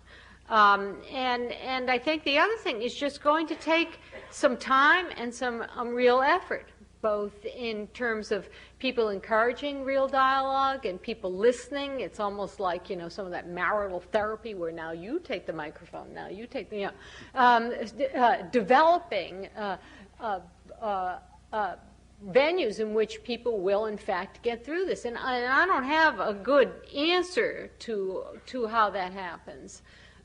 And I think the other thing is just going to take some time and some real effort, both in terms of people encouraging real dialogue and people listening. It's almost like, some of that marital therapy where now you take the microphone, now you take the, developing venues in which people will, in fact, get through this. And I don't have a good answer to how that happens.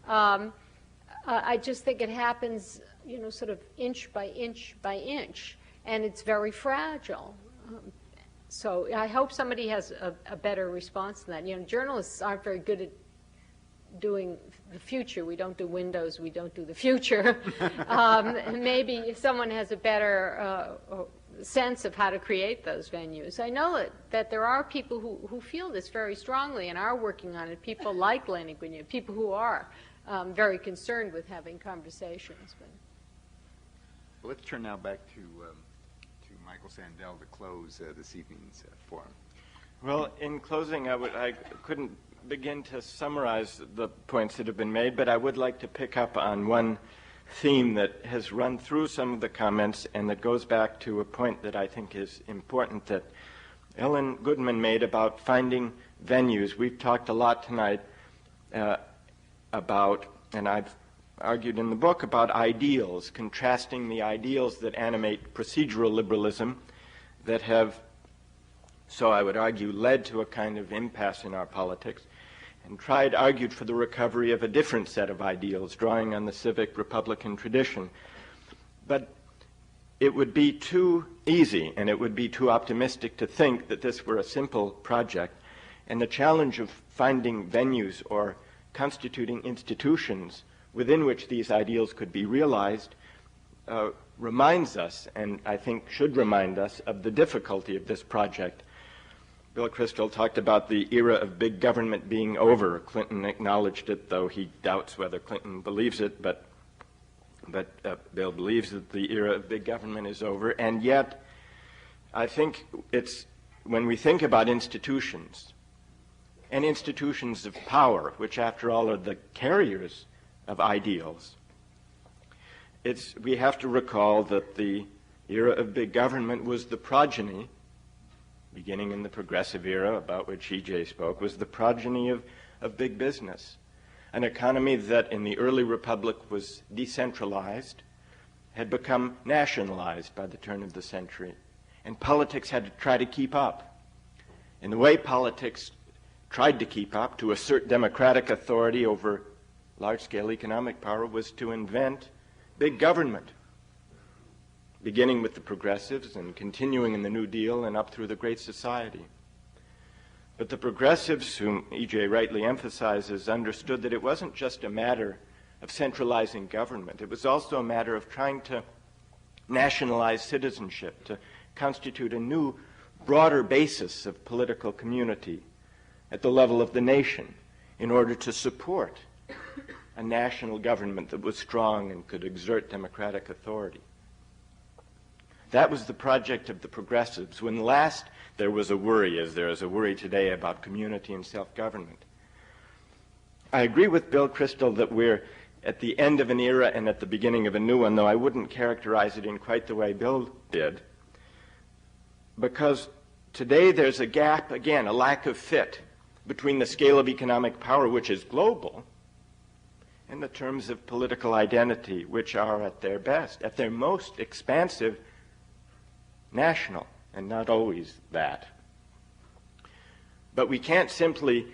I just think it happens, sort of inch by inch by inch, and it's very fragile. So I hope somebody has a better response to that. Journalists aren't very good at doing the future. We don't do Windows. We don't do the future. Maybe if someone has a better sense of how to create those venues. I know that there are people who feel this very strongly and are working on it, people like Lanny Guinea, people who are very concerned with having conversations. But. Well, let's turn now back to Michael Sandel to close this evening's forum. Well, in closing, I couldn't begin to summarize the points that have been made, but I would like to pick up on one theme that has run through some of the comments and that goes back to a point that I think is important that Ellen Goodman made about finding venues. We've talked a lot tonight about, and I've argued in the book, about ideals, contrasting the ideals that animate procedural liberalism that have, so I would argue, led to a kind of impasse in our politics, and argued for the recovery of a different set of ideals, drawing on the civic Republican tradition. But it would be too easy and it would be too optimistic to think that this were a simple project. and the challenge of finding venues or constituting institutions within which these ideals could be realized reminds us, and I think should remind us, of the difficulty of this project. Bill Kristol talked about the era of big government being over. Clinton acknowledged it, though he doubts whether Clinton believes it, but Bill believes that the era of big government is over. And yet, I think it's, when we think about institutions, and institutions of power, which after all are the carriers of ideals, we have to recall that the era of big government was the progeny, beginning in the progressive era, about which E.J. spoke, was the progeny of big business. An economy that in the early republic was decentralized had become nationalized by the turn of the century, and politics had to try to keep up. And the way politics tried to keep up, to assert democratic authority over large-scale economic power, was to invent big government, beginning with the progressives and continuing in the New Deal and up through the Great Society. But the progressives, whom E.J. rightly emphasizes, understood that it wasn't just a matter of centralizing government. It was also a matter of trying to nationalize citizenship, to constitute a new, broader basis of political community at the level of the nation in order to support a national government that was strong and could exert democratic authority. That was the project of the progressives. When last there was a worry, as there is a worry today, about community and self-government. I agree with Bill Kristol that we're at the end of an era and at the beginning of a new one, though I wouldn't characterize it in quite the way Bill did, because today there's a gap, again, a lack of fit between the scale of economic power, which is global, and the terms of political identity, which are at their best, at their most expansive, national, and not always that. But we can't simply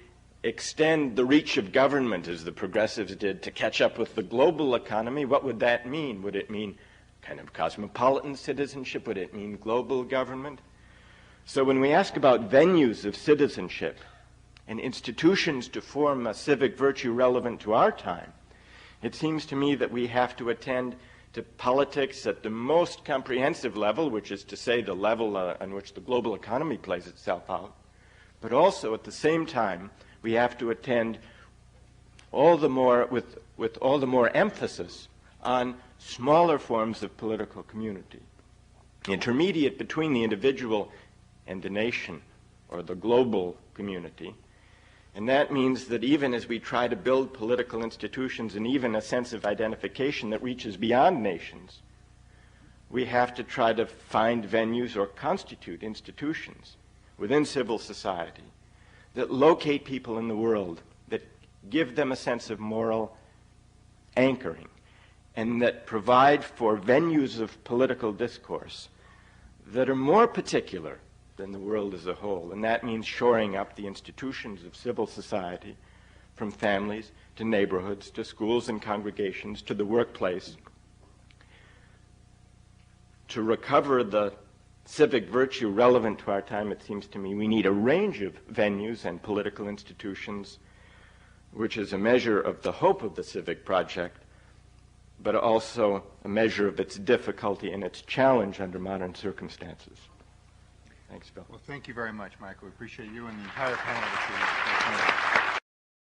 extend the reach of government, as the progressives did, to catch up with the global economy. What would that mean? Would it mean kind of cosmopolitan citizenship? Would it mean global government? So when we ask about venues of citizenship and institutions to form a civic virtue relevant to our time, it seems to me that we have to attend to politics at the most comprehensive level, which is to say the level on which the global economy plays itself out, but also at the same time we have to attend all the more with all the more emphasis on smaller forms of political community, intermediate between the individual and the nation or the global community. And that means that even as we try to build political institutions and even a sense of identification that reaches beyond nations, we have to try to find venues or constitute institutions within civil society that locate people in the world, that give them a sense of moral anchoring, and that provide for venues of political discourse that are more particular than the world as a whole. And that means shoring up the institutions of civil society, from families to neighborhoods to schools and congregations to the workplace. To recover the civic virtue relevant to our time, it seems to me, we need a range of venues and political institutions, which is a measure of the hope of the civic project, but also a measure of its difficulty and its challenge under modern circumstances. Thanks, Bill. Well, thank you very much, Michael. We appreciate you and the entire panel this evening.